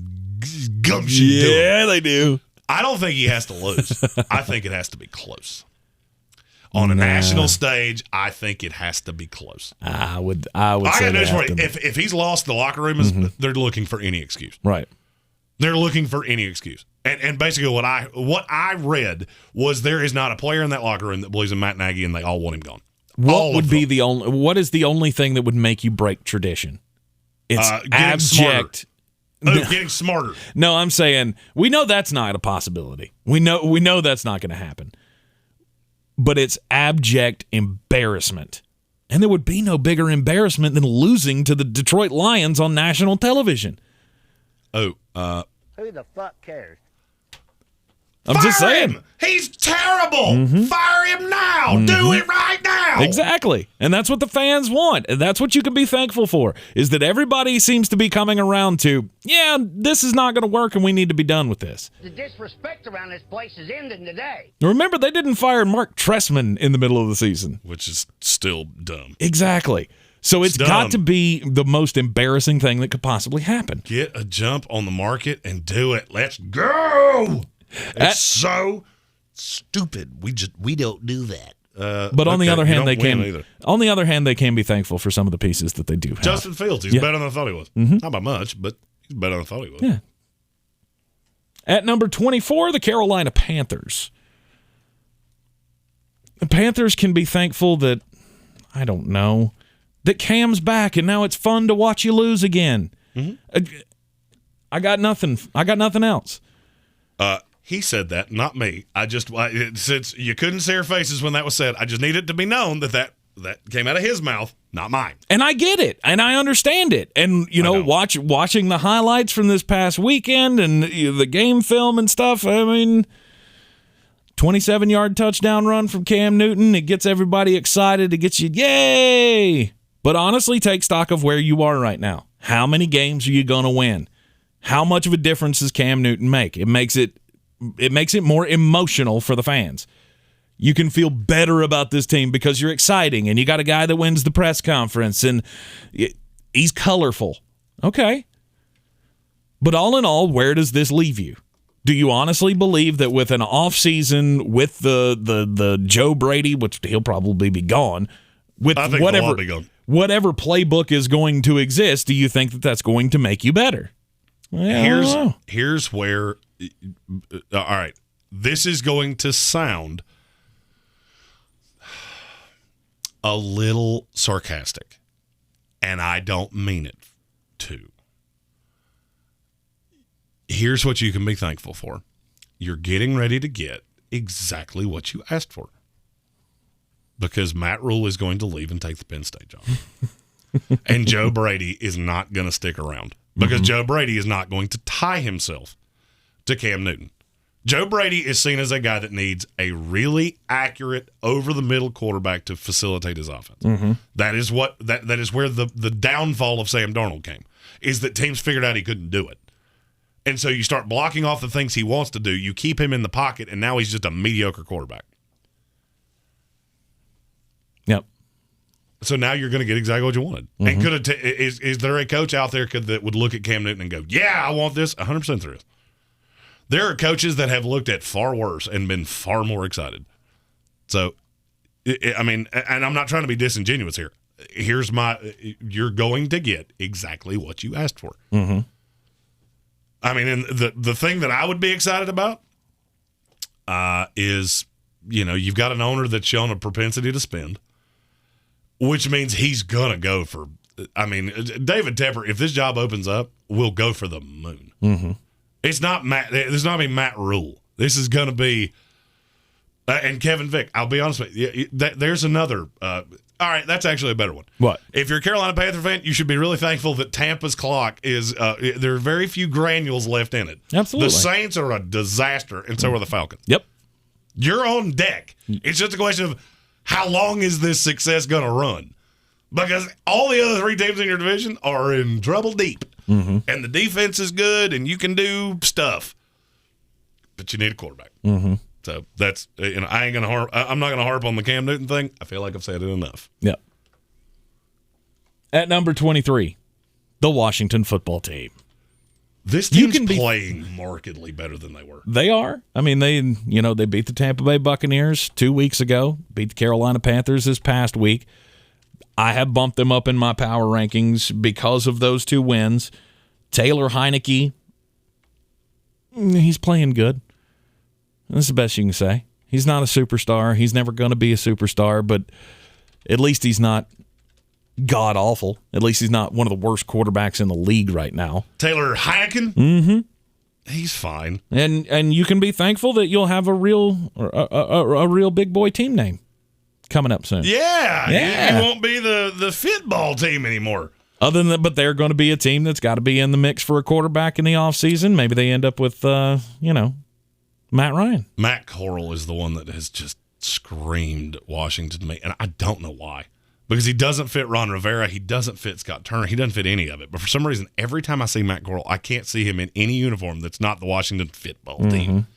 gumption. Yeah, they do. I don't think he has to lose. I think it has to be close. On a national stage, I think it has to be close. I would say if he's lost, the locker room they're looking for any excuse. Right. They're looking for any excuse. And basically what I read was there is not a player in that locker room that believes in Matt Nagy and they all want him gone. What is the only thing that would make you break tradition? It's abject. Getting smarter. No, I'm saying we know that's not a possibility. We know that's not going to happen. But it's abject embarrassment. And there would be no bigger embarrassment than losing to the Detroit Lions on national television. Who the fuck cares? I'm just saying. Him. He's terrible. Fire him now. Do it right now. Exactly. And that's what the fans want. And that's what you can be thankful for, is that everybody seems to be coming around to, this is not going to work and we need to be done with this. The disrespect around this place is ending today. Remember, they didn't fire Mark Trestman in the middle of the season. Which is still dumb. Exactly. So it's got to be the most embarrassing thing that could possibly happen. Get a jump on the market and do it. Let's go. It's so stupid. We don't do that. But on the other hand, they can be thankful for some of the pieces that they do have. Justin Fields, he's better than I thought he was. Not by much, but he's better than I thought he was. Yeah. At number 24, the Carolina Panthers. The Panthers can be thankful that, I don't know, that Cam's back and now it's fun to watch you lose again. I got nothing else. He said that, not me. Since you couldn't see our faces when that was said, I just need it to be known that came out of his mouth, not mine. And I get it, and I understand it. And, watching the highlights from this past weekend and the game film and stuff, 27-yard touchdown run from Cam Newton, it gets everybody excited. It gets you, yay! But honestly, take stock of where you are right now. How many games are you going to win? How much of a difference does Cam Newton make? It makes it more emotional for the fans. You can feel better about this team because you're exciting and you got a guy that wins the press conference and he's colorful. Okay. But all in all, where does this leave you? Do you honestly believe that with an offseason, with the Joe Brady, which he'll probably be gone, with whatever playbook is going to exist, do you think that that's going to make you better? Well, here's where all right, this is going to sound a little sarcastic, and I don't mean it to. Here's what you can be thankful for. You're getting ready to get exactly what you asked for, because Matt Rule is going to leave and take the Penn State job. And Joe Brady is not going to stick around, because Joe Brady is not going to tie himself to Cam Newton. Joe Brady is seen as a guy that needs a really accurate, over-the-middle quarterback to facilitate his offense. That is what that is where the downfall of Sam Darnold came, is that teams figured out he couldn't do it. And so you start blocking off the things he wants to do, you keep him in the pocket, and now he's just a mediocre quarterback. Yep. So now you're going to get exactly what you wanted. And is there a coach out there that would look at Cam Newton and go, yeah, I want this? 100% there is. There are coaches that have looked at far worse and been far more excited. So, I mean, and I'm not trying to be disingenuous here. You're going to get exactly what you asked for. Mm-hmm. I mean, and the thing that I would be excited about is, you've got an owner that's shown a propensity to spend, which means he's going to go for, David Tepper, if this job opens up, will go for the moon. Mm-hmm. It's not Matt. There's not going to be Matt Rule. This is going to be, and Kevin Vick. I'll be honest with you. There's another. All right, that's actually a better one. What? If you're a Carolina Panther fan, you should be really thankful that Tampa's clock is. There are very few granules left in it. Absolutely. The Saints are a disaster, and so are the Falcons. Yep. You're on deck. It's just a question of how long is this success going to run? Because all the other three teams in your division are in trouble deep. Mm-hmm. And the defense is good, and you can do stuff. But you need a quarterback. Mm-hmm. So that's, I ain't going to harp. I'm not going to harp on the Cam Newton thing. I feel like I've said it enough. Yep. At number 23, the Washington football team. This team's playing markedly better than they were. They are. I mean, they beat the Tampa Bay Buccaneers 2 weeks ago, beat the Carolina Panthers this past week. I have bumped them up in my power rankings because of those 2 wins. Taylor Heineke, he's playing good. That's the best you can say. He's not a superstar. He's never going to be a superstar, but at least he's not god-awful. At least he's not one of the worst quarterbacks in the league right now. Taylor Heineken? Mm-hmm. He's fine. And you can be thankful that you'll have a real big boy team name coming up soon. Yeah. You won't be the football team anymore. But they're going to be a team that's got to be in the mix for a quarterback in the offseason. Maybe they end up with, Matt Ryan. Matt Corral is the one that has just screamed Washington to me, and I don't know why. Because he doesn't fit Ron Rivera. He doesn't fit Scott Turner. He doesn't fit any of it. But for some reason, every time I see Matt Corral, I can't see him in any uniform that's not the Washington football team.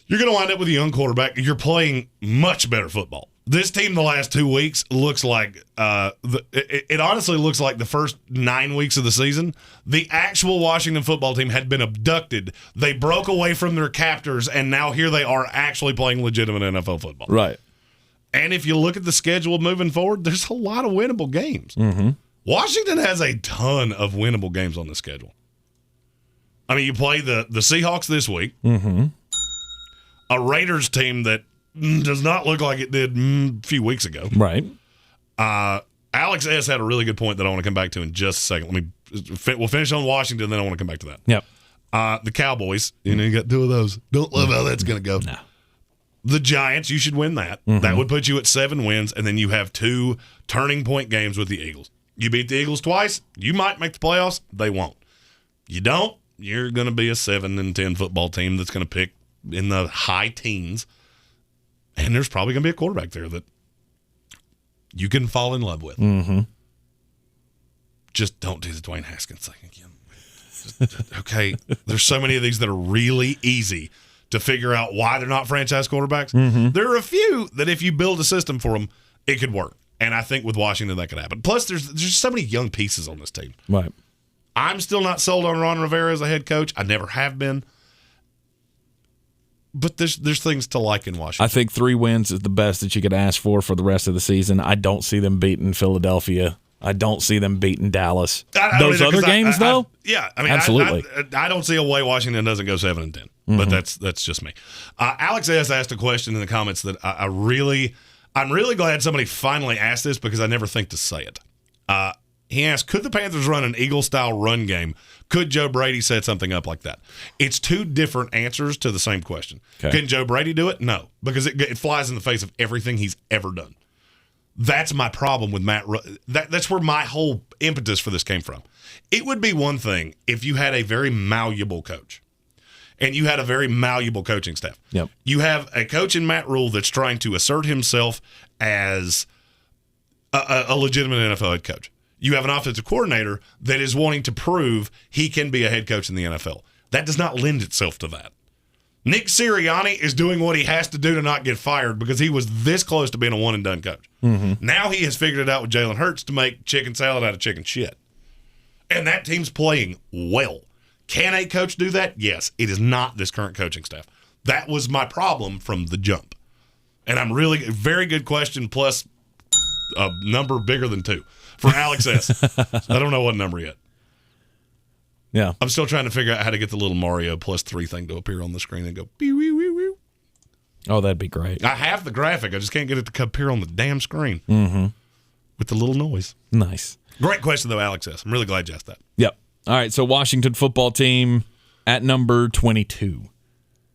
You're going to wind up with a young quarterback. You're playing much better football. This team the last 2 weeks looks like it honestly looks like the first 9 weeks of the season, the actual Washington football team had been abducted. They broke away from their captors, and now here they are actually playing legitimate NFL football. Right. And if you look at the schedule moving forward, there's a lot of winnable games. Mm-hmm. Washington has a ton of winnable games on the schedule. I mean, you play the Seahawks this week, a Raiders team that does not look like it did a few weeks ago. Right. Alex S. had a really good point that I want to come back to in just a second. We'll finish on Washington, then I want to come back to that. Yep. The Cowboys, you got 2 of those. Don't love how that's going to go. No. The Giants, you should win that. Mm-hmm. That would put you at 7 wins, and then you have 2 turning point games with the Eagles. You beat the Eagles twice, you might make the playoffs. They won't. You don't, you're going to be a 7-10 football team that's going to pick in the high teens, and there's probably going to be a quarterback there that you can fall in love with. Mm-hmm. Just don't do the Dwayne Haskins thing again. Okay, there's so many of these that are really easy to figure out why they're not franchise quarterbacks. Mm-hmm. There are a few that if you build a system for them, it could work. And I think with Washington that could happen. Plus, there's just so many young pieces on this team. Right. I'm still not sold on Ron Rivera as a head coach. I never have been. But there's things to like in Washington. I think 3 wins is the best that you could ask for the rest of the season. I don't see them beating Philadelphia. I don't see them beating Dallas. Those other games, though? Absolutely. I don't see a way Washington doesn't go 7-10. But that's just me. Alex S. asked a question in the comments that I'm really glad somebody finally asked this because I never think to say it. He asked, could the Panthers run an Eagle-style run game? Could Joe Brady set something up like that? It's 2 different answers to the same question. Okay. Can Joe Brady do it? No, because it flies in the face of everything he's ever done. That's my problem with Matt. That's where my whole impetus for this came from. It would be one thing if you had a very malleable coach and you had a very malleable coaching staff. Yep. You have a coach in Matt Rule that's trying to assert himself as a legitimate NFL head coach. You have an offensive coordinator that is wanting to prove he can be a head coach in the NFL. That does not lend itself to that. Nick Sirianni is doing what he has to do to not get fired because he was this close to being a one-and-done coach. Mm-hmm. Now he has figured it out with Jalen Hurts to make chicken salad out of chicken shit. And that team's playing well. Can a coach do that? Yes. It is not this current coaching staff. That was my problem from the jump. And I'm really – very good question plus a number bigger than 2 for Alex S. I don't know what number yet. Yeah. I'm still trying to figure out how to get the little Mario +3 thing to appear on the screen and go pew. Oh, that'd be great. I have the graphic. I just can't get it to appear on the damn screen with the little noise. Nice. Great question, though, Alex S. I'm really glad you asked that. Yep. All right, so Washington football team at number 22.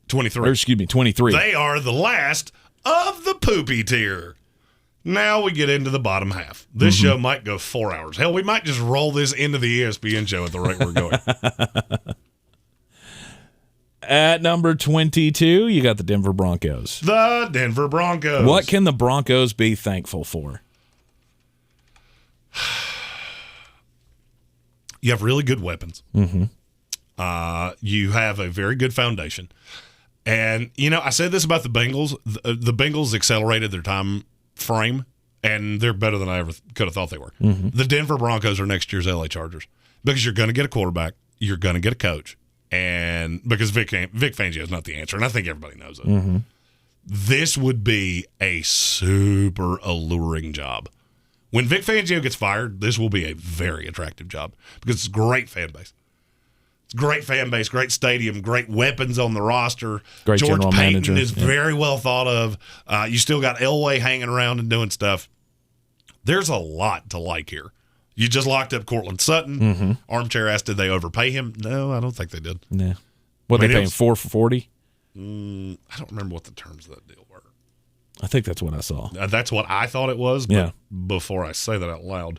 23. Or, excuse me, 23. They are the last of the poopy tier. Now we get into the bottom half. This show might go 4 hours. Hell, we might just roll this into the ESPN show at the rate we're going. At number 22, you got the Denver Broncos. The Denver Broncos. What can the Broncos be thankful for? You have really good weapons. You have a very good foundation. And, I said this about the Bengals. The Bengals accelerated their time frame, and they're better than I ever could have thought they were. The Denver Broncos are next year's LA Chargers because you're going to get a quarterback, you're going to get a coach, and because Vic Fangio is not the answer, and I think everybody knows it. This would be a super alluring job. When Vic Fangio gets fired, this will be a very attractive job because it's a great fan base. It's a great fan base, great stadium, great weapons on the roster. Great George general Payton manager. is very well thought of. You still got Elway hanging around and doing stuff. There's a lot to like here. You just locked up Cortland Sutton. Armchair asked, did they overpay him? No, I don't think they did. Nah. What, they paying 4 for 40? I don't remember what the terms of that deal were. I think that's what I saw. That's what I thought it was, but before I say that out loud.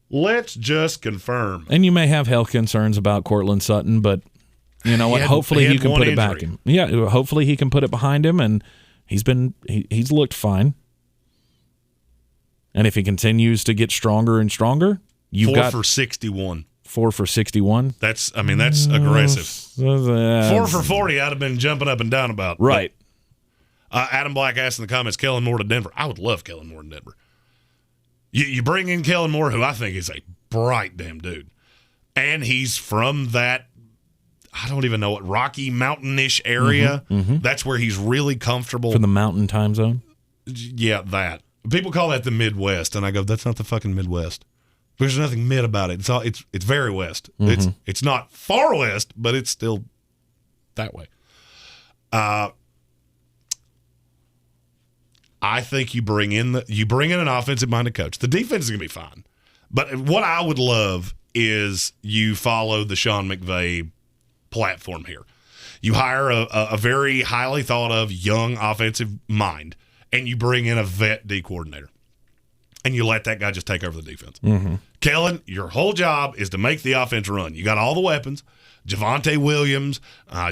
Let's just confirm. And you may have health concerns about Cortland Sutton, but you know what? Hopefully he can put it back him. Yeah, hopefully he can put it behind him, and he's looked fine. And if he continues to get stronger and stronger, you've got 4 for 61. 4 for 61. That's aggressive. 4 for 40, I'd have been jumping up and down about. Right. Adam Black asked in the comments, Kellen Moore to Denver. I would love Kellen Moore in Denver. You bring in Kellen Moore, who I think is a bright damn dude. And he's from that, I don't even know what, Rocky Mountain-ish area. That's where he's really comfortable. From the mountain time zone? Yeah, that. People call that the Midwest, and I go, that's not the fucking Midwest. There's nothing mid about it. It's very west. It's not far west, but it's still that way. I think you bring in an offensive-minded coach. The defense is going to be fine. But what I would love is you follow the Sean McVay platform here. You hire a very highly thought-of young offensive mind, and you bring in a vet D coordinator. And you let that guy just take over the defense. Kellen, your whole job is to make the offense run. You got all the weapons. Javonte Williams,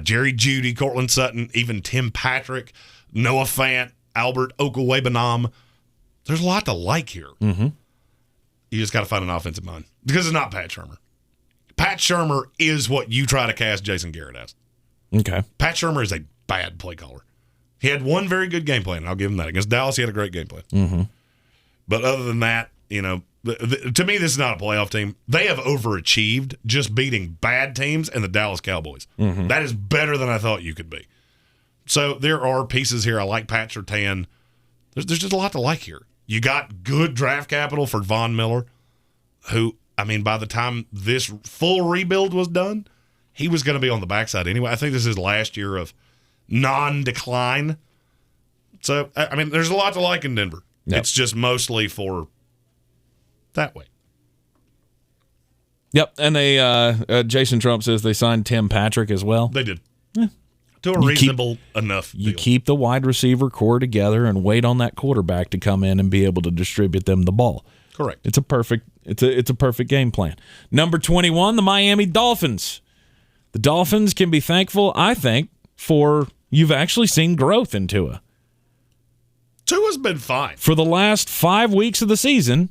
Jerry Jeudy, Cortland Sutton, even Tim Patrick, Noah Fant, Albert Okwuegbunam. There's a lot to like here. You just got to find an offensive mind. Because it's not Pat Shurmur. Pat Shurmur is what you try to cast Jason Garrett as. Okay. Pat Shurmur is a bad play caller. He had one very good game plan, and I'll give him that. Against Dallas, he had a great game plan. But other than that, to me, this is not a playoff team. They have overachieved just beating bad teams and the Dallas Cowboys. That is better than I thought you could be. So there are pieces here. I like Pat Surtain. There's just a lot to like here. You got good draft capital for Von Miller, who, by the time this full rebuild was done, he was going to be on the backside anyway. I think this is last year of non-decline. So, there's a lot to like in Denver. Yep. It's just mostly for that way. Yep, and they Jason Trump says they signed Tim Patrick as well. They did. Yeah. To a reasonable enough deal. You keep the wide receiver core together and wait on that quarterback to come in and be able to distribute them the ball. Correct. It's a perfect game plan. Number 21, the Miami Dolphins. The Dolphins can be thankful, I think, for you've actually seen growth in Tua. Tua's been fine. For the last 5 weeks of the season,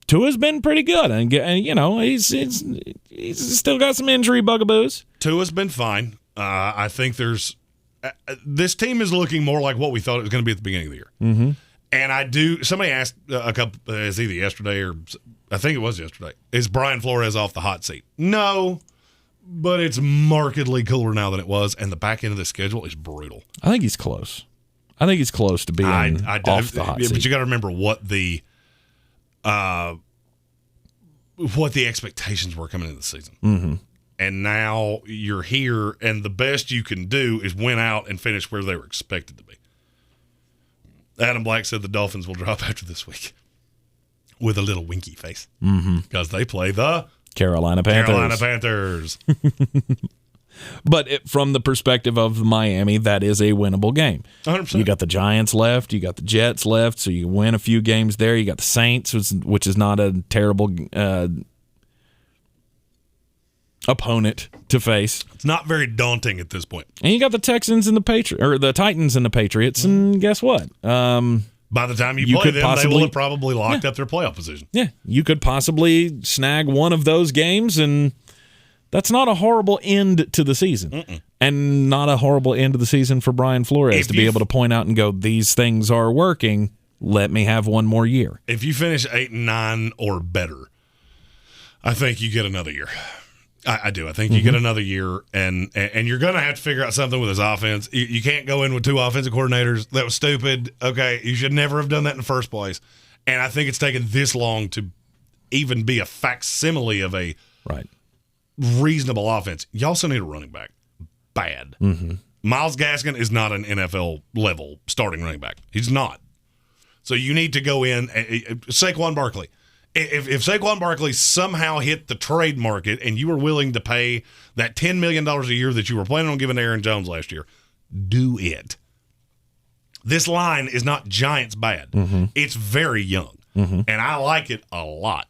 Tua's been pretty good. And he's still got some injury bugaboos. Tua's been fine. I think there's this team is looking more like what we thought it was going to be at the beginning of the year. Mm-hmm. And somebody asked a couple, it's either yesterday or I think it was yesterday, is Brian Flores off the hot seat? No, but it's markedly cooler now than it was, and the back end of the schedule is brutal. I think he's close. I think he's close to being off the hot seat. But you got to remember what the expectations were coming into the season. Mm-hmm. And now you're here, and the best you can do is win out and finish where they were expected to be. Adam Black said the Dolphins will drop after this week with a little winky face because they play the Carolina Panthers. But from the perspective of Miami, that is a winnable game. 100%. You got the Giants left. You got the Jets left, so you win a few games there. You got the Saints, which is not a terrible opponent to face. It's not very daunting at this point. And you got the Texans and the Titans and the Patriots, and guess what? By the time you play them, they will have probably locked up their playoff position. Yeah, you could possibly snag one of those games, and that's not a horrible end to the season. And not a horrible end to the season for Brian Flores to be able to point out and go, these things are working. Let me have one more year. If you finish 8-9 or better, I think you get another year. I do. I think you get another year, and you're going to have to figure out something with his offense. You can't go in with two offensive coordinators. That was stupid. Okay, you should never have done that in the first place. And I think it's taken this long to even be a facsimile of a reasonable offense. You also need a running back. Bad. Myles Gaskin is not an NFL-level starting running back. He's not. So you need to go in. Saquon Barkley. If Saquon Barkley somehow hit the trade market and you were willing to pay that $10 million a year that you were planning on giving to Aaron Jones last year, do it. This line is not Giants bad. It's very young, and I like it a lot.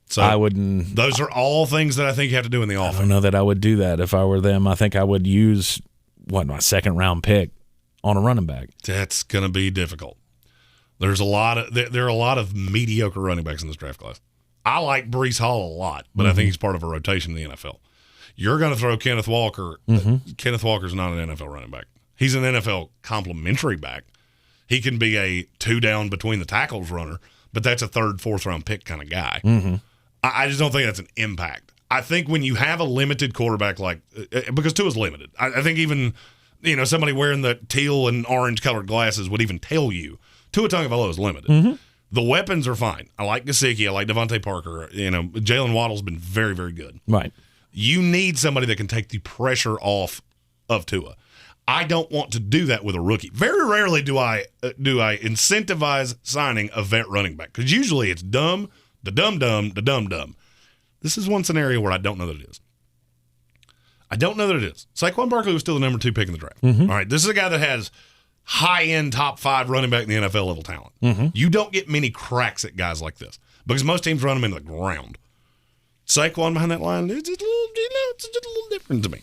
So I wouldn't. Those are all things that I think you have to do in the offense. I don't know that I would do that if I were them. I think I would use my second-round pick on a running back. That's going to be difficult. There are a lot of mediocre running backs in this draft class. I like Breece Hall a lot, but I think he's part of a rotation in the NFL. You're going to throw Kenneth Walker. Kenneth Walker's not an NFL running back. He's an NFL complementary back. He can be a two-down between the tackles runner, but that's a third, fourth-round pick kind of guy. I just don't think that's an impact. I think when you have a limited quarterback because Tua's limited. I think even somebody wearing the teal and orange-colored glasses would even tell you Tua Tagovailoa is limited. The weapons are fine. I like Gesicki. I like Devontae Parker. Jalen Waddle's been very, very good. Right. You need somebody that can take the pressure off of Tua. I don't want to do that with a rookie. Very rarely do I incentivize signing a vet running back because usually it's dumb, the dumb. This is one scenario where I don't know that it is. Saquon Barkley was still the number 2 pick in the draft. All right, this is a guy that has high-end top 5 running back in the NFL level talent. You don't get many cracks at guys like this because most teams run them into the ground. Saquon behind that line, it's just a little different to me.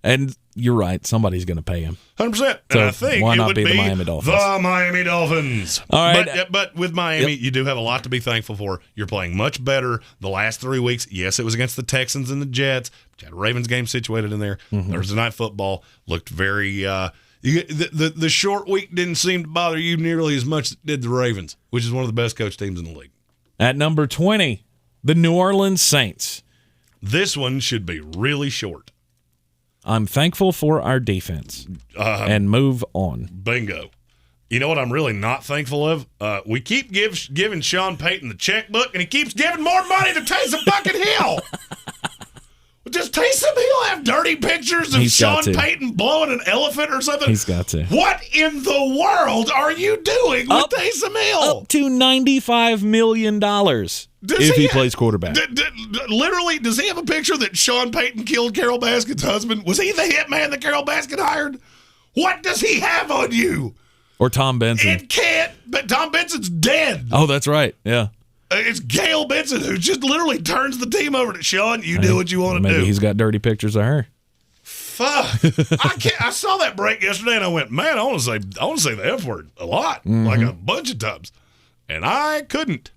And you're right. Somebody's going to pay him. 100%. And I think why it not would be be the Miami Dolphins? The Miami Dolphins. All right. But with Miami, you do have a lot to be thankful for. You're playing much better the last 3 weeks. Yes, it was against the Texans and the Jets. But you had a Ravens game situated in there. Thursday Night Football looked very the short week didn't seem to bother you nearly as much as it did the Ravens, which is one of the best coach teams in the league. At number 20, the New Orleans Saints. This one should be really short. I'm thankful for our defense and move on. Bingo. You know what I'm really not thankful of? We keep giving Sean Payton the checkbook, and he keeps giving more money to Taysom fucking Hill. Does Taysom Hill have dirty pictures of Sean Payton blowing an elephant or something? He's got to. What in the world are you doing with Taysom Hill? Up to $95 million if he plays quarterback. Literally, does he have a picture that Sean Payton killed Carol Baskin's husband? Was he the hitman that Carol Baskin hired? What does he have on you? Or Tom Benson. It can't, but Tom Benson's dead. Oh, that's right. Yeah. It's Gail Benson who just literally turns the team over to Sean. You do what you want to do. Maybe he's got dirty pictures of her. Fuck. I saw that break yesterday and I went, man, I want to say the F word a lot, like a bunch of times. And I couldn't.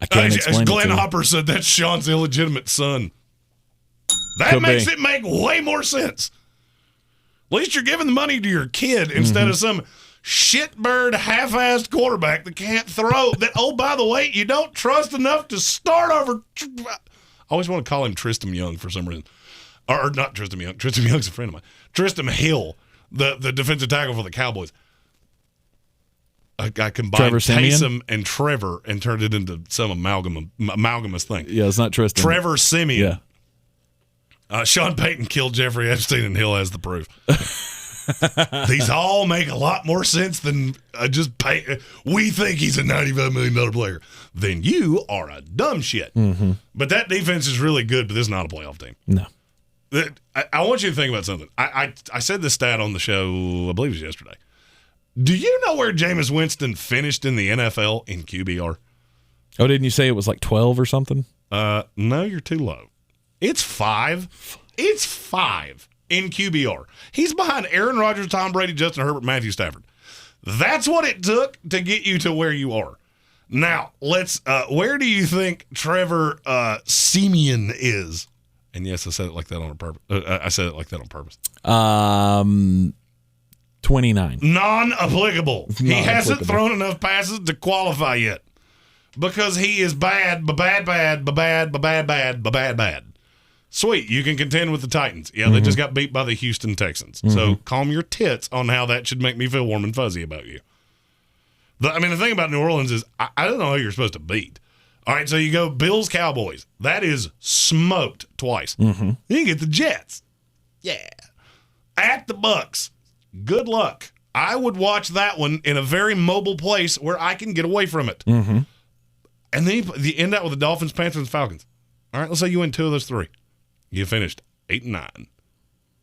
I can't explain As Glenn it to Hopper said, that's Sean's illegitimate son. That makes it make way more sense. At least you're giving the money to your kid instead of some shitbird, half-assed quarterback that can't throw. That, oh, by the way, you don't trust enough to start over. I always want to call him Tristram Young for some reason. Or not Tristram Young. Tristram Young's a friend of mine. Tristram Hill, the defensive tackle for the Cowboys. I combined Taysom and Trevor and turned it into some amalgamous thing. Yeah, it's not Tristan. Trevor Siemian. Yeah. Sean Payton killed Jeffrey Epstein, and Hill has the proof. These all make a lot more sense than just pay. We think he's a $95 million player. Then you are a dumb shit. Mm-hmm. But that defense is really good, but this is not a playoff team. No. I want you to think about something. I said this stat on the show, I believe it was yesterday. Do you know where Jameis Winston finished in the NFL in QBR? Oh, didn't you say it was like 12 or something? No, you're too low. It's 5. It's 5 in QBR. He's behind Aaron Rodgers, Tom Brady, Justin Herbert, Matthew Stafford. That's what it took to get you to where you are. Now, where do you think Trevor Siemian is? And yes, I said it like that on purpose. 29. Non-applicable. He hasn't thrown enough passes to qualify yet because he is bad. Sweet, you can contend with the Titans. Yeah, they just got beat by the Houston Texans. So calm your tits on how that should make me feel warm and fuzzy about you. The thing about New Orleans is I don't know who you're supposed to beat. All right, so you go Bills, Cowboys. That is smoked twice. Mm-hmm. Then you get the Jets. Yeah. At the Bucks. Good luck. I would watch that one in a very mobile place where I can get away from it. Mm-hmm. And then you end up with the Dolphins, Panthers, and Falcons. All right, let's say you win 2 of those 3. You finished 8-9.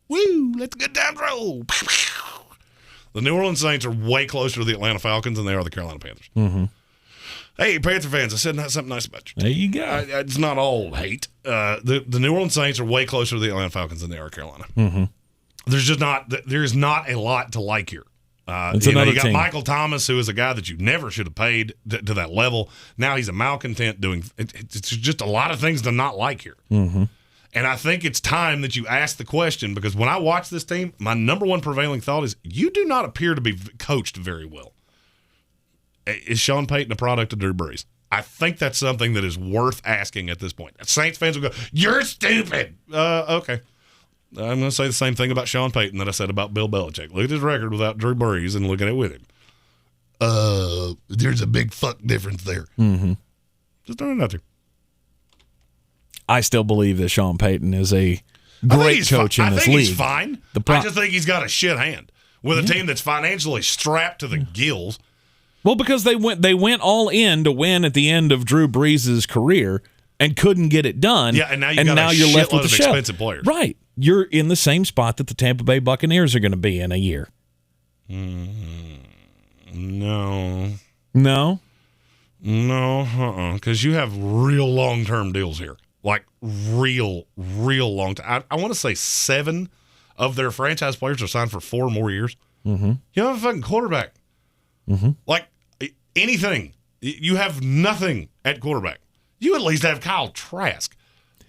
Woo, let's get down the road. The New Orleans Saints are way closer to the Atlanta Falcons than they are the Carolina Panthers. Mm-hmm. Hey, Panther fans, I said something nice about you. There you go. It's not all hate. The New Orleans Saints are way closer to the Atlanta Falcons than they are Carolina. Mm-hmm. There's not a lot to like here. You got team. Michael Thomas, who is a guy that you never should have paid to that level. Now he's a malcontent doing it's just a lot of things to not like here. Mm-hmm. And I think it's time that you ask the question, because when I watch this team, my number one prevailing thought is you do not appear to be coached very well. Is Sean Payton a product of Drew Brees? I think that's something that is worth asking at this point. Saints fans will go, "You're stupid." Okay. I'm going to say the same thing about Sean Payton that I said about Bill Belichick. Look at his record without Drew Brees and look at it with him. There's a big fuck difference there. Mm-hmm. Just throwing it out there. I still believe that Sean Payton is a great coach in this league. I think he's fine. I just think he's got a shit hand with a team that's financially strapped to the gills. Well, because they went all in to win at the end of Drew Brees' career and couldn't get it done. Yeah, and now you're left with the expensive players. Right. You're in the same spot that the Tampa Bay Buccaneers are going to be in a year. No. No? No, because you have real long-term deals here. Like real long-term. I want to say 7 of their franchise players are signed for 4 more years. Mm-hmm. You don't have a fucking quarterback. Mm-hmm. Like anything. You have nothing at quarterback. You at least have Kyle Trask.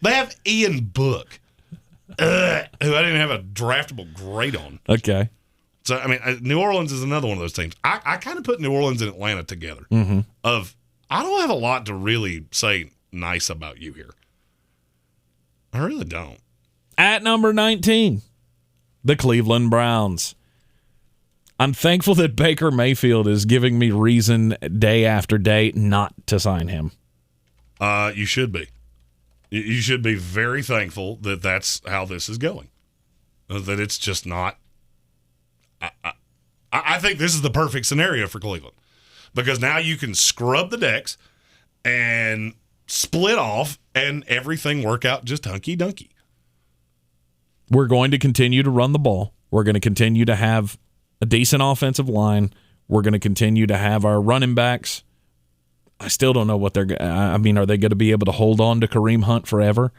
They have Ian Book, who I didn't have a draftable grade on. Okay. So, New Orleans is another one of those teams. I kind of put New Orleans and Atlanta together. Mm-hmm. I don't have a lot to really say nice about you here. I really don't. At number 19, the Cleveland Browns. I'm thankful that Baker Mayfield is giving me reason day after day not to sign him. You should be. You should be very thankful that that's how this is going. That it's just not. I think this is the perfect scenario for Cleveland, because now you can scrub the decks and split off and everything work out just hunky-dunky. We're going to continue to run the ball. We're going to continue to have a decent offensive line. We're going to continue to have our running backs. I still don't know what are they going to be able to hold on to Kareem Hunt forever?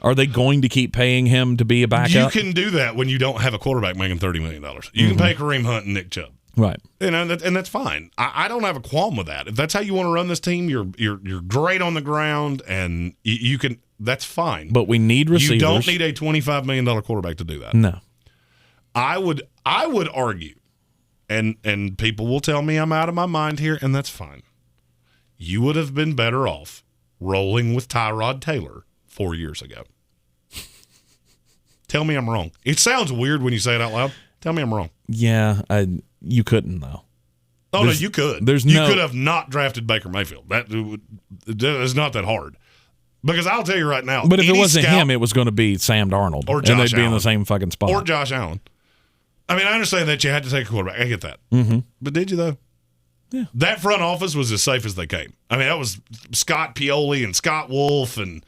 Are they going to keep paying him to be a backup? You can do that when you don't have a quarterback making $30 million. You can pay Kareem Hunt and Nick Chubb. Right. And that's fine. I don't have a qualm with that. If that's how you want to run this team, you're great on the ground, and you can. That's fine. But we need receivers. You don't need a $25 million quarterback to do that. No. I would argue, and people will tell me I'm out of my mind here, and that's fine. You would have been better off rolling with Tyrod Taylor 4 years ago. Tell me I'm wrong. It sounds weird when you say it out loud. Tell me I'm wrong. Yeah, you couldn't, though. Oh, no, you could. You could have not drafted Baker Mayfield. That is not that hard. Because I'll tell you right now. But if it wasn't him, it was going to be Sam Darnold. Or Josh and they'd be Allen. in the same fucking spot. Or Josh Allen. I mean, I understand that you had to take a quarterback. I get that. Mm-hmm. But did you, though? Yeah. That front office was as safe as they came. I mean, that was Scott Pioli and Scott Wolf. And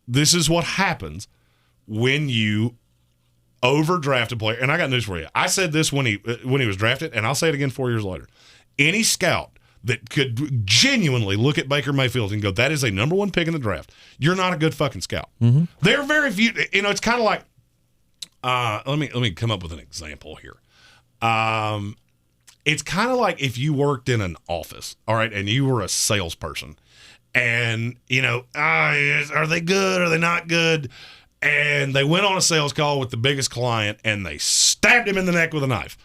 this is what happens when you overdraft a player. And I got news for you. I said this when he was drafted, and I'll say it again 4 years later. Any scout that could genuinely look at Baker Mayfield and go, that is a number one pick in the draft, you're not a good fucking scout. Mm-hmm. There are very few. It's kind of like, let me come up with an example here. It's kind of like if you worked in an office, all right, and you were a salesperson, and are they good? Are they not good? And they went on a sales call with the biggest client, and they stabbed him in the neck with a knife.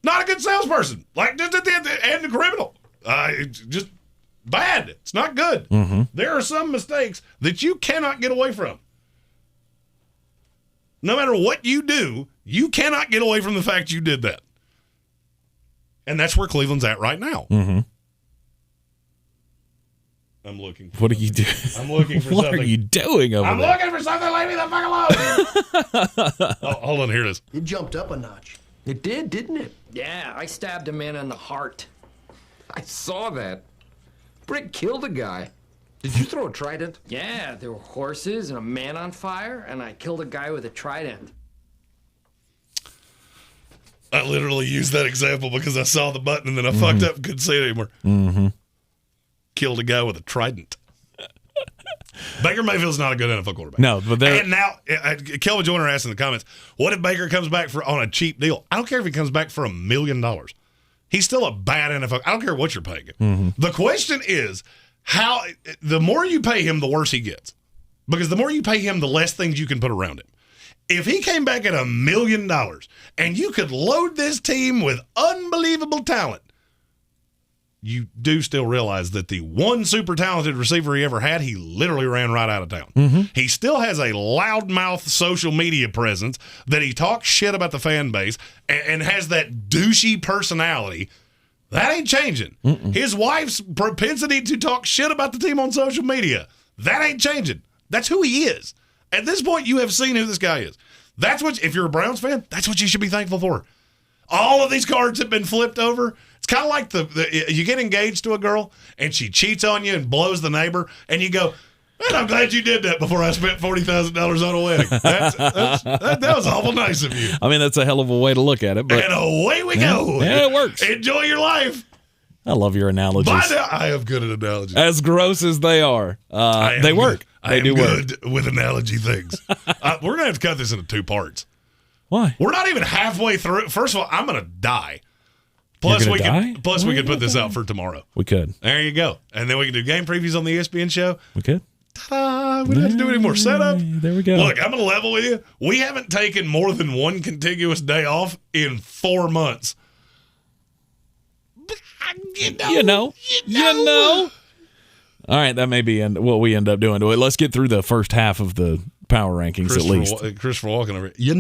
Not a good salesperson, and a criminal. It's just bad. It's not good. Mm-hmm. There are some mistakes that you cannot get away from. No matter what you do, you cannot get away from the fact you did that. And that's where Cleveland's at right now. Mm-hmm. I'm looking for What something. are you doing? I'm looking for something. What are you doing over I'm there? looking for something. Leave me the fuck alone. Oh, hold on. Here it is. It jumped up a notch. It did, didn't it? Yeah, I stabbed a man in the heart. I saw that. Brick killed a guy. Did you throw a trident? Yeah, there were horses and a man on fire, and I killed a guy with a trident. I literally used that example because I saw the button and then I fucked up and couldn't see it anymore. Mm-hmm. Killed a guy with a trident. Baker Mayfield's not a good NFL quarterback. No, but and now Kelvin Joyner asked in the comments, "What if Baker comes back on a cheap deal?" I don't care if he comes back for $1 million. He's still a bad NFL. I don't care what you're paying him. Mm-hmm. The question is, how the more you pay him, the worse he gets, because the more you pay him, the less things you can put around him. If he came back at $1 million and you could load this team with unbelievable talent, you do still realize that the one super talented receiver he ever had, he literally ran right out of town. Mm-hmm. He still has a loudmouth social media presence that he talks shit about the fan base and has that douchey personality. That ain't changing. Mm-mm. His wife's propensity to talk shit about the team on social media, that ain't changing. That's who he is. At this point, you have seen who this guy is. That's what, if you're a Browns fan, that's what you should be thankful for. All of these cards have been flipped over. It's kind of like you get engaged to a girl and she cheats on you and blows the neighbor, and you go, "Man, I'm glad you did that before I spent $40,000 on a wedding. That was awful nice of you." I mean, that's a hell of a way to look at it. But and away we go. Yeah, it works. Enjoy your life. I love your analogies. I have good at analogies. As gross as they are, they work. They do work. Good with analogy things. We're going to have to cut this into 2 parts. Why? We're not even halfway through. First of all, I'm going to die. Plus, we could put this out for tomorrow. We could. There you go. And then we can do game previews on the ESPN show. We could. Ta-da! We don't have to do any more setup. There we go. Look, I'm going to level with you. We haven't taken more than one contiguous day off in 4 months. You know. All right, that may be what we end up doing to it. Let's get through the first half of the power rankings at least. Christopher Walken over here.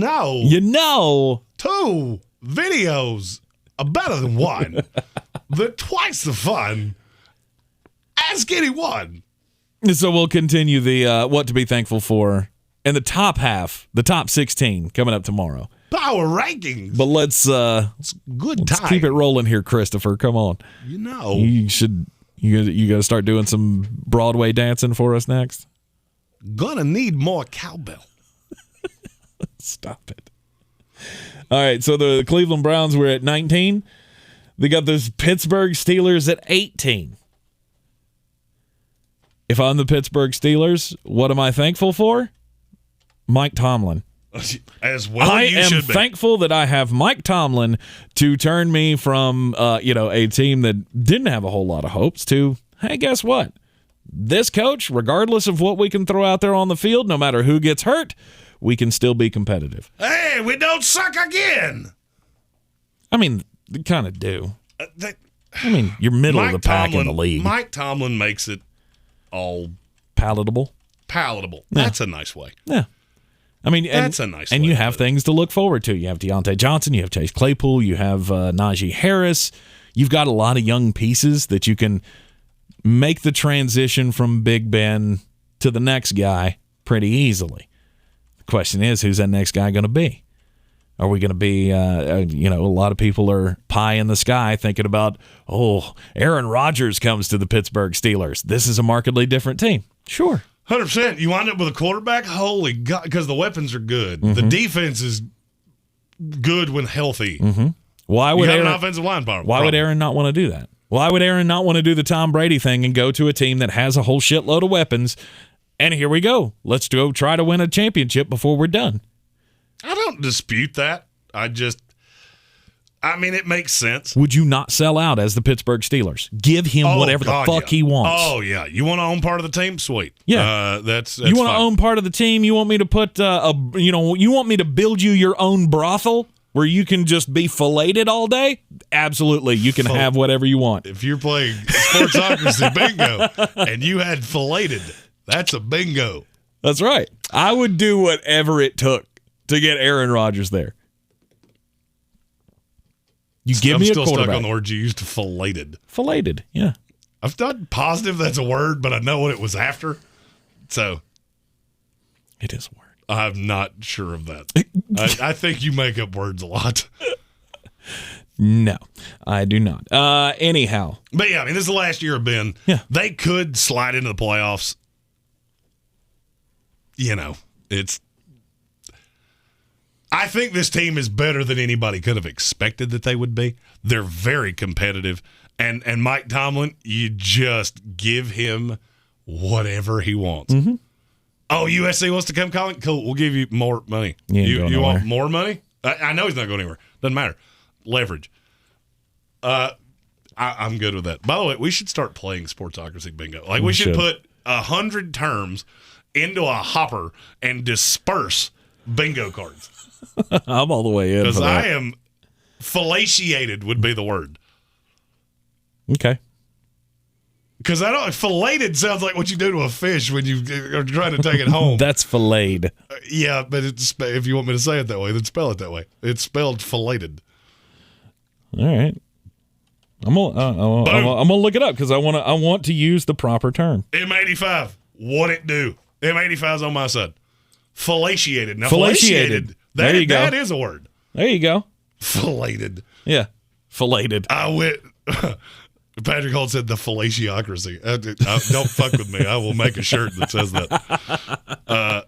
2 videos are better than one. They're twice the fun. Ask anyone. So we'll continue the what to be thankful for in the top half, the top 16 coming up tomorrow. Power rankings. But let's keep it rolling here, Christopher. Come on. You should. You got to start doing some Broadway dancing for us next. Gonna need more cowbell. Stop it. All right, so the Cleveland Browns were at 19. They got those Pittsburgh Steelers at 18. If I'm the Pittsburgh Steelers, what am I thankful for? Mike Tomlin. As well, I am thankful that I have Mike Tomlin to turn me from a team that didn't have a whole lot of hopes to, hey, guess what? this coach, regardless of what we can throw out there on the field, no matter who gets hurt, we can still be competitive. Hey, we don't suck again. I mean, they kind of do. You're middle of the pack in the league. Mike Tomlin makes it all palatable. Yeah. That's a nice way. Yeah. That's a nice way. And you have things to look forward to. You have Deontay Johnson, you have Chase Claypool, you have Najee Harris. You've got a lot of young pieces that you can make the transition from Big Ben to the next guy pretty easily. The question is, who's that next guy going to be? Are we going to be, a lot of people are pie in the sky thinking about, Aaron Rodgers comes to the Pittsburgh Steelers. This is a markedly different team. Sure. 100%. You wind up with a quarterback? Holy God, because the weapons are good. The defense is good when healthy. Why would an offensive line power? Why would Aaron not want to do that? Why would Aaron not want to do the Tom Brady thing and go to a team that has a whole shitload of weapons? And here we go. Let's go try to win a championship before we're done. I don't dispute that. It makes sense. Would you not sell out as the Pittsburgh Steelers? Give him whatever the fuck he wants. Oh, yeah. You want to own part of the team? Sweet. Yeah. That's you want to fine. own part of the team? You want me to put, you want me to build you your own brothel where you can just be filleted all day? Absolutely. You can have whatever you want. If you're playing Sportsocracy bingo and you had filleted, that's a bingo. That's right. I would do whatever it took to get Aaron Rodgers there. You give me a quarterback. I'm still stuck on the word you used, filleted. Filleted, yeah. I'm not positive that's a word, but I know what it was after. So. It is a word. I'm not sure of that. I think you make up words a lot. No, I do not. Anyhow. But yeah, this is the last year of Ben. Yeah. They could slide into the playoffs. I think this team is better than anybody could have expected that they would be. They're very competitive. And Mike Tomlin, you just give him whatever he wants. Mm-hmm. Oh, USC wants to come calling? Cool, we'll give you more money. You want more money? I know he's not going anywhere. Doesn't matter. Leverage. I'm good with that. By the way, we should start playing Sportsocracy bingo. We should put 100 terms into a hopper and disperse bingo cards. I'm all the way in. Because I am fellatiated would be the word. Okay. Because filleted sounds like what you do to a fish when you are trying to take it home. That's filleted. Yeah, but if you want me to say it that way, then spell it that way. It's spelled filleted. All right. I'm gonna look it up because I want to use the proper term. M85. What it do? M85's on my side. Fellatiated. Now, fellatiated. There you go. That is a word. There you go. Filleted. Yeah. Filleted. I went. Patrick Holt said the fellatiocracy. Don't fuck with me. I will make a shirt that says that.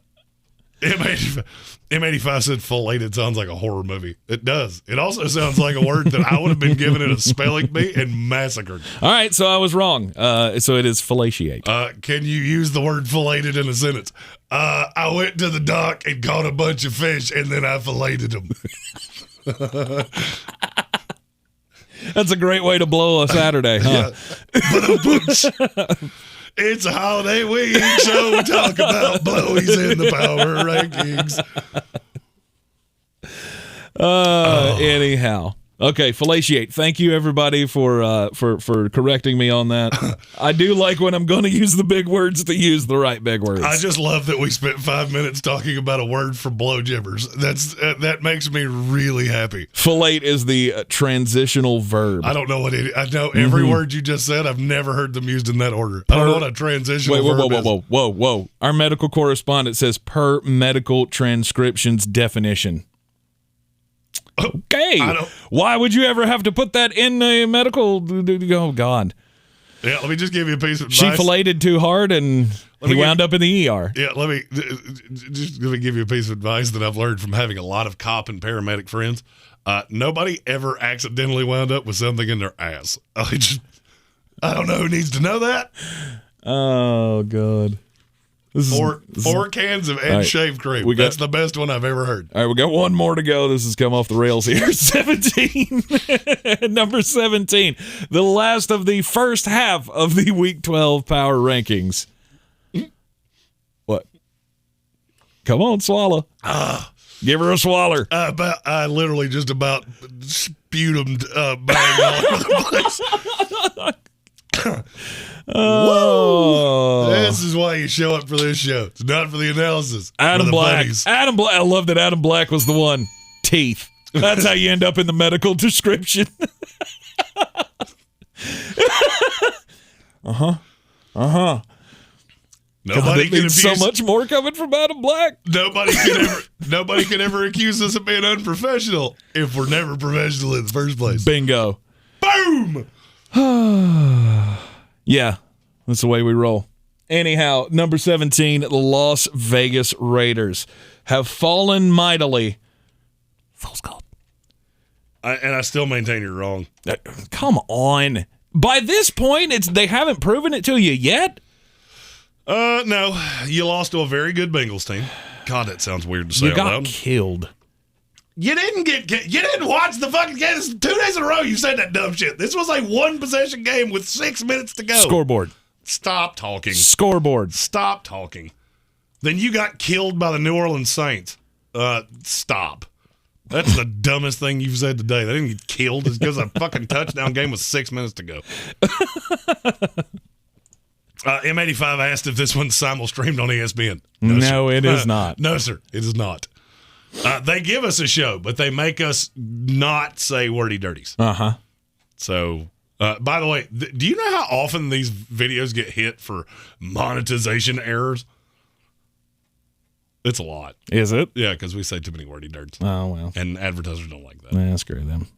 M85 said filleted sounds like a horror movie. It does. It also sounds like a word that I would have been given in a spelling bee and massacred. All right, so I was wrong. So it is fellatiate. Can you use the word filleted in a sentence? I went to the dock and caught a bunch of fish, and then I filleted them. That's a great way to blow a Saturday, huh? Yeah. It's a holiday week, so we talk about blowies in the power rankings. Anyhow. Okay, fellatiate. Thank you, everybody, for correcting me on that. I do like when I'm going to use the big words to use the right big words. I just love that we spent 5 minutes talking about a word for blow jibbers. That makes me really happy. Fillate is the transitional verb. I don't know what it is. I know every word you just said. I've never heard them used in that order. I don't know what a transitional verb is. Whoa. Our medical correspondent says per medical transcriptions definition. Okay. Why would you ever have to put that in a medical? Oh, God. Yeah, let me just give you a piece of advice. She filleted too hard and he wound up in the ER. Yeah, let me give you a piece of advice that I've learned from having a lot of cop and paramedic friends. Nobody ever accidentally wound up with something in their ass. I don't know who needs to know that. Oh, God. Four cans of Ed Shave Cream. That's the best one I've ever heard. All right, we got one more to go. This has come off the rails here. 17. Number 17. The last of the first half of the Week 12 Power Rankings. What? Come on, swallow. Give her a swaller. I literally just about spewed them bang all over the place. Oh, this is why you show up for this show. It's not for the analysis. Adam Black. Buddies. Adam Black. I love that Adam Black was the one. Teeth. That's how you end up in the medical description. Nobody can abuse so much more coming from Adam Black. Nobody can ever accuse us of being unprofessional if we're never professional in the first place. Bingo. Boom. Yeah, that's the way we roll. Anyhow, number 17, the Las Vegas Raiders have fallen mightily. False call. And I still maintain you're wrong. Come on. By this point, they haven't proven it to you yet? No. You lost to a very good Bengals team. God, that sounds weird to say out loud. You got killed. You didn't watch the fucking game. 2 days in a row you said that dumb shit. This was a one-possession game with 6 minutes to go. Scoreboard. Stop talking. Scoreboard. Stop talking. Then you got killed by the New Orleans Saints. Stop. That's the dumbest thing you've said today. They didn't get killed. It's because a fucking touchdown game with 6 minutes to go. M85 asked if this one's simul-streamed on ESPN. No, it is not. No, sir. It is not. They give us a show, but they make us not say wordy dirties. Uh-huh. So, by the way, do you know how often these videos get hit for monetization errors? It's a lot. Is it? Yeah, because we say too many wordy dirts. Oh, well. And advertisers don't like that. Yeah, screw them.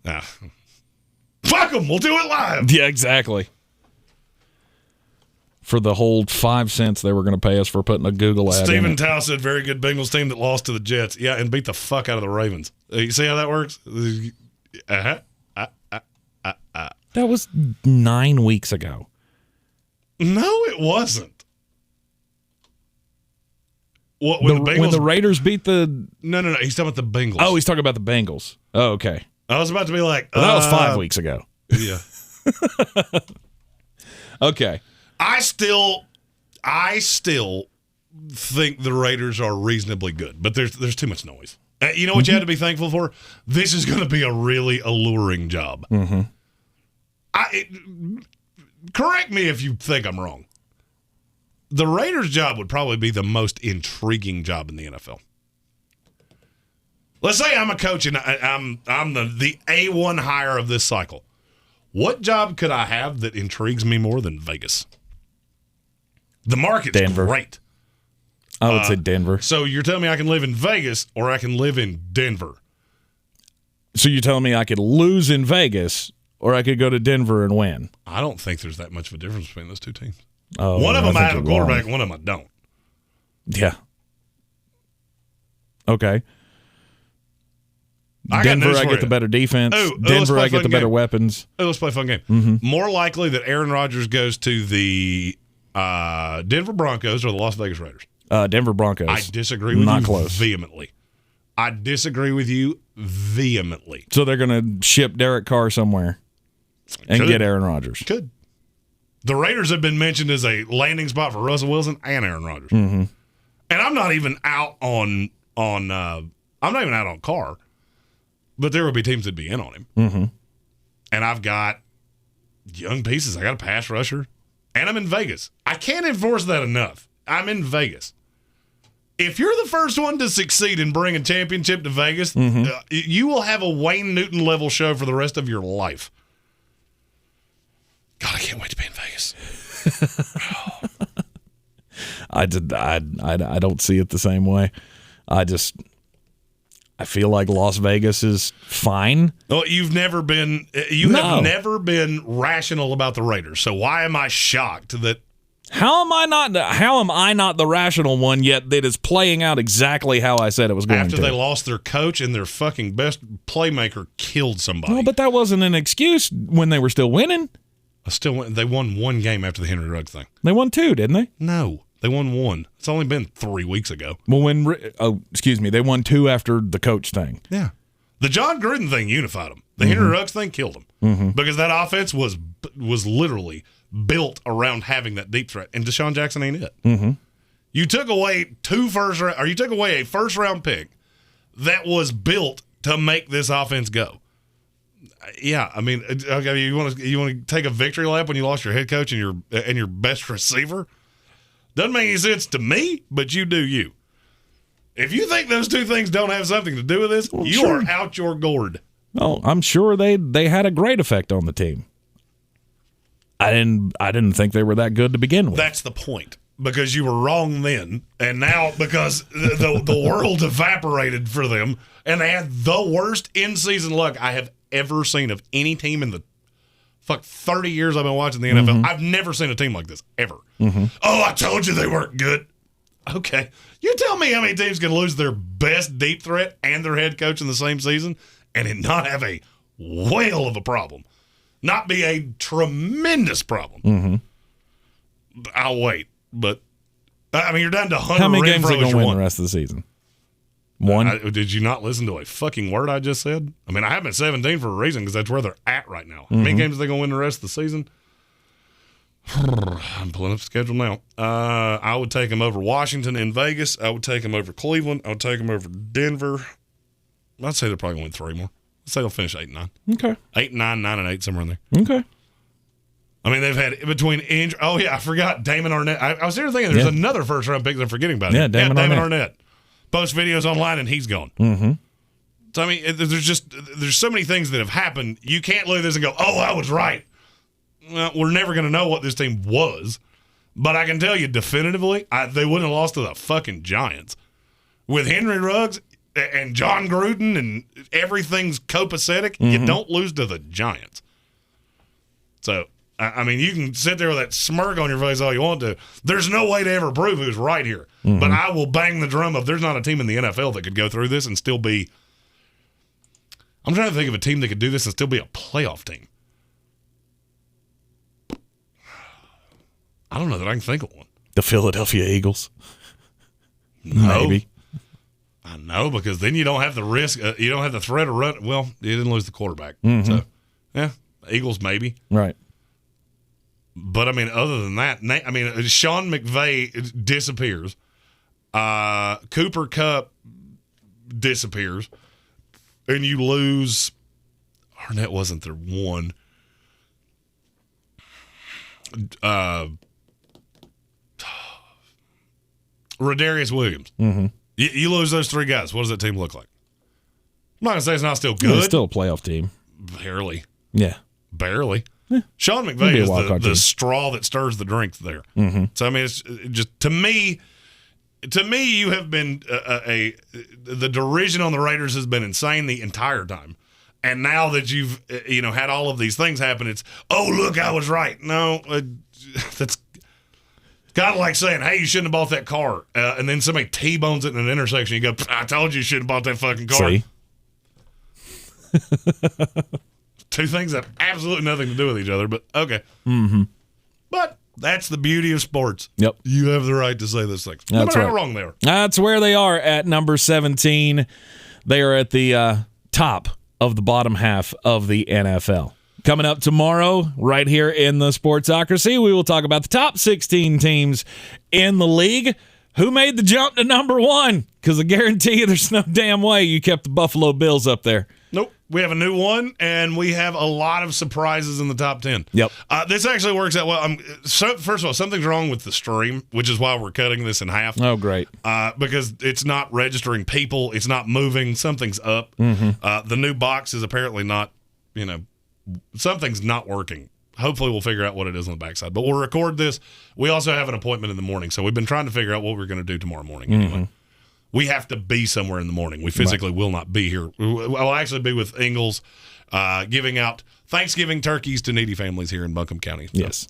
Fuck them. We'll do it live. Yeah, exactly. For the whole 5 cents they were going to pay us for putting a Google ad Stephen in it. Tao said, very good Bengals team that lost to the Jets. Yeah, and beat the fuck out of the Ravens. You see how that works? That was 9 weeks ago. No, it wasn't. What, when the Raiders beat the... No. He's talking about the Bengals. Oh, he's talking about the Bengals. Oh, okay. I was about to be like... Well, that was 5 weeks ago. Yeah. Okay. I still think the Raiders are reasonably good, but there's too much noise. You know what you had to be thankful for? This is going to be a really alluring job. Mm-hmm. Correct me if you think I'm wrong. The Raiders' job would probably be the most intriguing job in the NFL. Let's say I'm a coach and I'm the A1 hire of this cycle. What job could I have that intrigues me more than Vegas? The market's great. I would say Denver. So you're telling me I can live in Vegas or I can live in Denver? So you're telling me I could lose in Vegas or I could go to Denver and win? I don't think there's that much of a difference between those two teams. Oh, one of them I have a quarterback, one of them I don't. Yeah. Okay. Denver, I get the better defense. Denver, I get the better weapons. Let's play a fun game. Mm-hmm. More likely that Aaron Rodgers goes to the Denver Broncos or the Las Vegas Raiders? Denver Broncos. I disagree with Not you close. vehemently. I disagree with you vehemently. So they're going to ship Derek Carr somewhere and get Aaron Rodgers. Could. The Raiders have been mentioned as a landing spot for Russell Wilson and Aaron Rodgers. Mm-hmm. And I'm not even out on Carr, but there would be teams that'd be in on him. Mm-hmm. And I've got young pieces. I got a pass rusher, and I'm in Vegas. I can't enforce that enough. I'm in Vegas. If you're the first one to succeed in bringing a championship to Vegas, you will have a Wayne Newton level show for the rest of your life. God, I can't wait to be in Vegas. I don't see it the same way. I feel like Las Vegas is fine. Well, you have never been rational about the Raiders. So why am I shocked that? How am I not the rational one yet that is playing out exactly how I said it was going to? After they lost their coach and their fucking best playmaker killed somebody. No, but that wasn't an excuse when they were still winning. They won one game after the Henry Ruggs thing. They won 2, didn't they? No. They won 1. It's only been 3 weeks ago. Well, they won 2 after the coach thing. Yeah. The John Gruden thing unified them. The Henry Ruggs thing killed them because that offense was literally built around having that deep threat, and Deshaun Jackson ain't it. You took away you took away a first-round pick that was built to make this offense go. Yeah, I mean, okay, you want to take a victory lap when you lost your head coach and your best receiver? Doesn't make any sense to me, but you do you. If you think those two things don't have something to do with this, you are out your gourd. Oh, I'm sure they had a great effect on the team. I didn't think they were that good to begin with. That's the point. Because you were wrong then, and now because the world evaporated for them, and they had the worst in-season luck I have ever seen of any team in the 30 years I've been watching the NFL. I've never seen a team like this, ever. Oh, I told you they weren't good. Okay. You tell me how many teams can lose their best deep threat and their head coach in the same season and it not have a whale of a problem. Not be a tremendous problem. I'll wait. But, I mean, you're down to Hunter How many games Renfrow are they going to win one. the rest of the season? 1? Did you not listen to a fucking word I just said? I mean, I have them at 17 for a reason because that's where they're at right now. How many games are they going to win the rest of the season? I'm pulling up the schedule now. I would take them over Washington and Vegas. I would take them over Cleveland. I would take them over Denver. I'd say they're probably going to win 3 more. I'd say they'll finish 8-9. Okay. 8-9, 9-8, somewhere in there. Okay. I mean, they've had between injury. Oh, yeah, I forgot Damon Arnett. I was here thinking there's another first-round pick that I'm forgetting about. Yeah, Damon Arnett. Post videos online, and he's gone. So, I mean, there's so many things that have happened. You can't look at this and go, oh, I was right. Well, we're never going to know what this team was. But I can tell you definitively, they wouldn't have lost to the fucking Giants. With Henry Ruggs and John Gruden and everything's copacetic, you don't lose to the Giants. So, I mean, you can sit there with that smirk on your face all you want to. There's no way to ever prove who's right here. But I will bang the drum of there's not a team in the NFL that could go through this and still be – I'm trying to think of a team that could do this and still be a playoff team. I don't know that I can think of one. The Philadelphia Eagles? No. Maybe. I know, because then you don't have the risk. You don't have the threat of run. Well, you didn't lose the quarterback. So, yeah, Eagles maybe. Right. But, I mean, other than that, I mean, Sean McVay disappears. Cooper Kupp disappears. And you lose. Arnett wasn't there one. Rodarius Williams. You lose those 3 guys. What does that team look like? I'm not going to say it's not still good. It's still a playoff team. Barely. Yeah. Barely. Yeah. Sean McVay is the straw that stirs the drink there. So, I mean, it's just, to me, you have been the derision on the Raiders has been insane the entire time. And now that you've had all of these things happen, it's, oh, look, I was right. No, that's kind of like saying, hey, you shouldn't have bought that car. And then somebody T-bones it in an intersection. You go, I told you shouldn't have bought that fucking car. See? 2 things that have absolutely nothing to do with each other, but okay. But that's the beauty of sports. Yep. You have the right to say those things. No matter how wrong they are. That's where they are at number 17. They are at the top of the bottom half of the NFL. Coming up tomorrow, right here in the Sportsocracy, we will talk about the top 16 teams in the league. Who made the jump to number 1? Because I guarantee you there's no damn way you kept the Buffalo Bills up there. Nope. We have a new one, and we have a lot of surprises in the top 10. Yep. This actually works out well. First of all, something's wrong with the stream, which is why we're cutting this in half. Oh, great. Because it's not registering people. It's not moving. Something's up. The new box is apparently not, something's not working. Hopefully we'll figure out what it is on the backside. But we'll record this. We also have an appointment in the morning, so we've been trying to figure out what we're going to do tomorrow morning anyway. We have to be somewhere in the morning. We physically will not be here. I'll actually be with Ingalls giving out Thanksgiving turkeys to needy families here in Buncombe County. So, yes.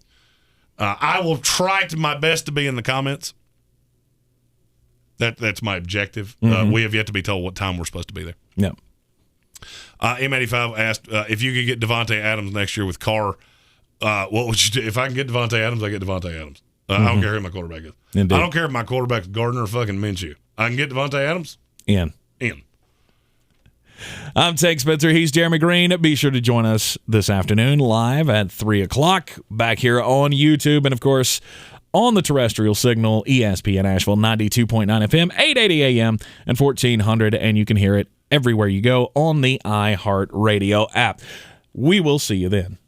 I will try my best to be in the comments. That's my objective. We have yet to be told what time we're supposed to be there. No. M85 asked if you could get Devontae Adams next year with Carr. What would you do? If I can get Devontae Adams, I get Devontae Adams. I don't care who my quarterback is. Indeed. I don't care if my quarterback's Gardner or fucking Minshew. I can get Devontae Adams. In. I'm Tank Spencer. He's Jeremy Greene. Be sure to join us this afternoon live at 3 o'clock back here on YouTube. And, of course, on the terrestrial signal, ESPN Asheville, 92.9 FM, 880 AM, and 1400. And you can hear it everywhere you go on the iHeartRadio app. We will see you then.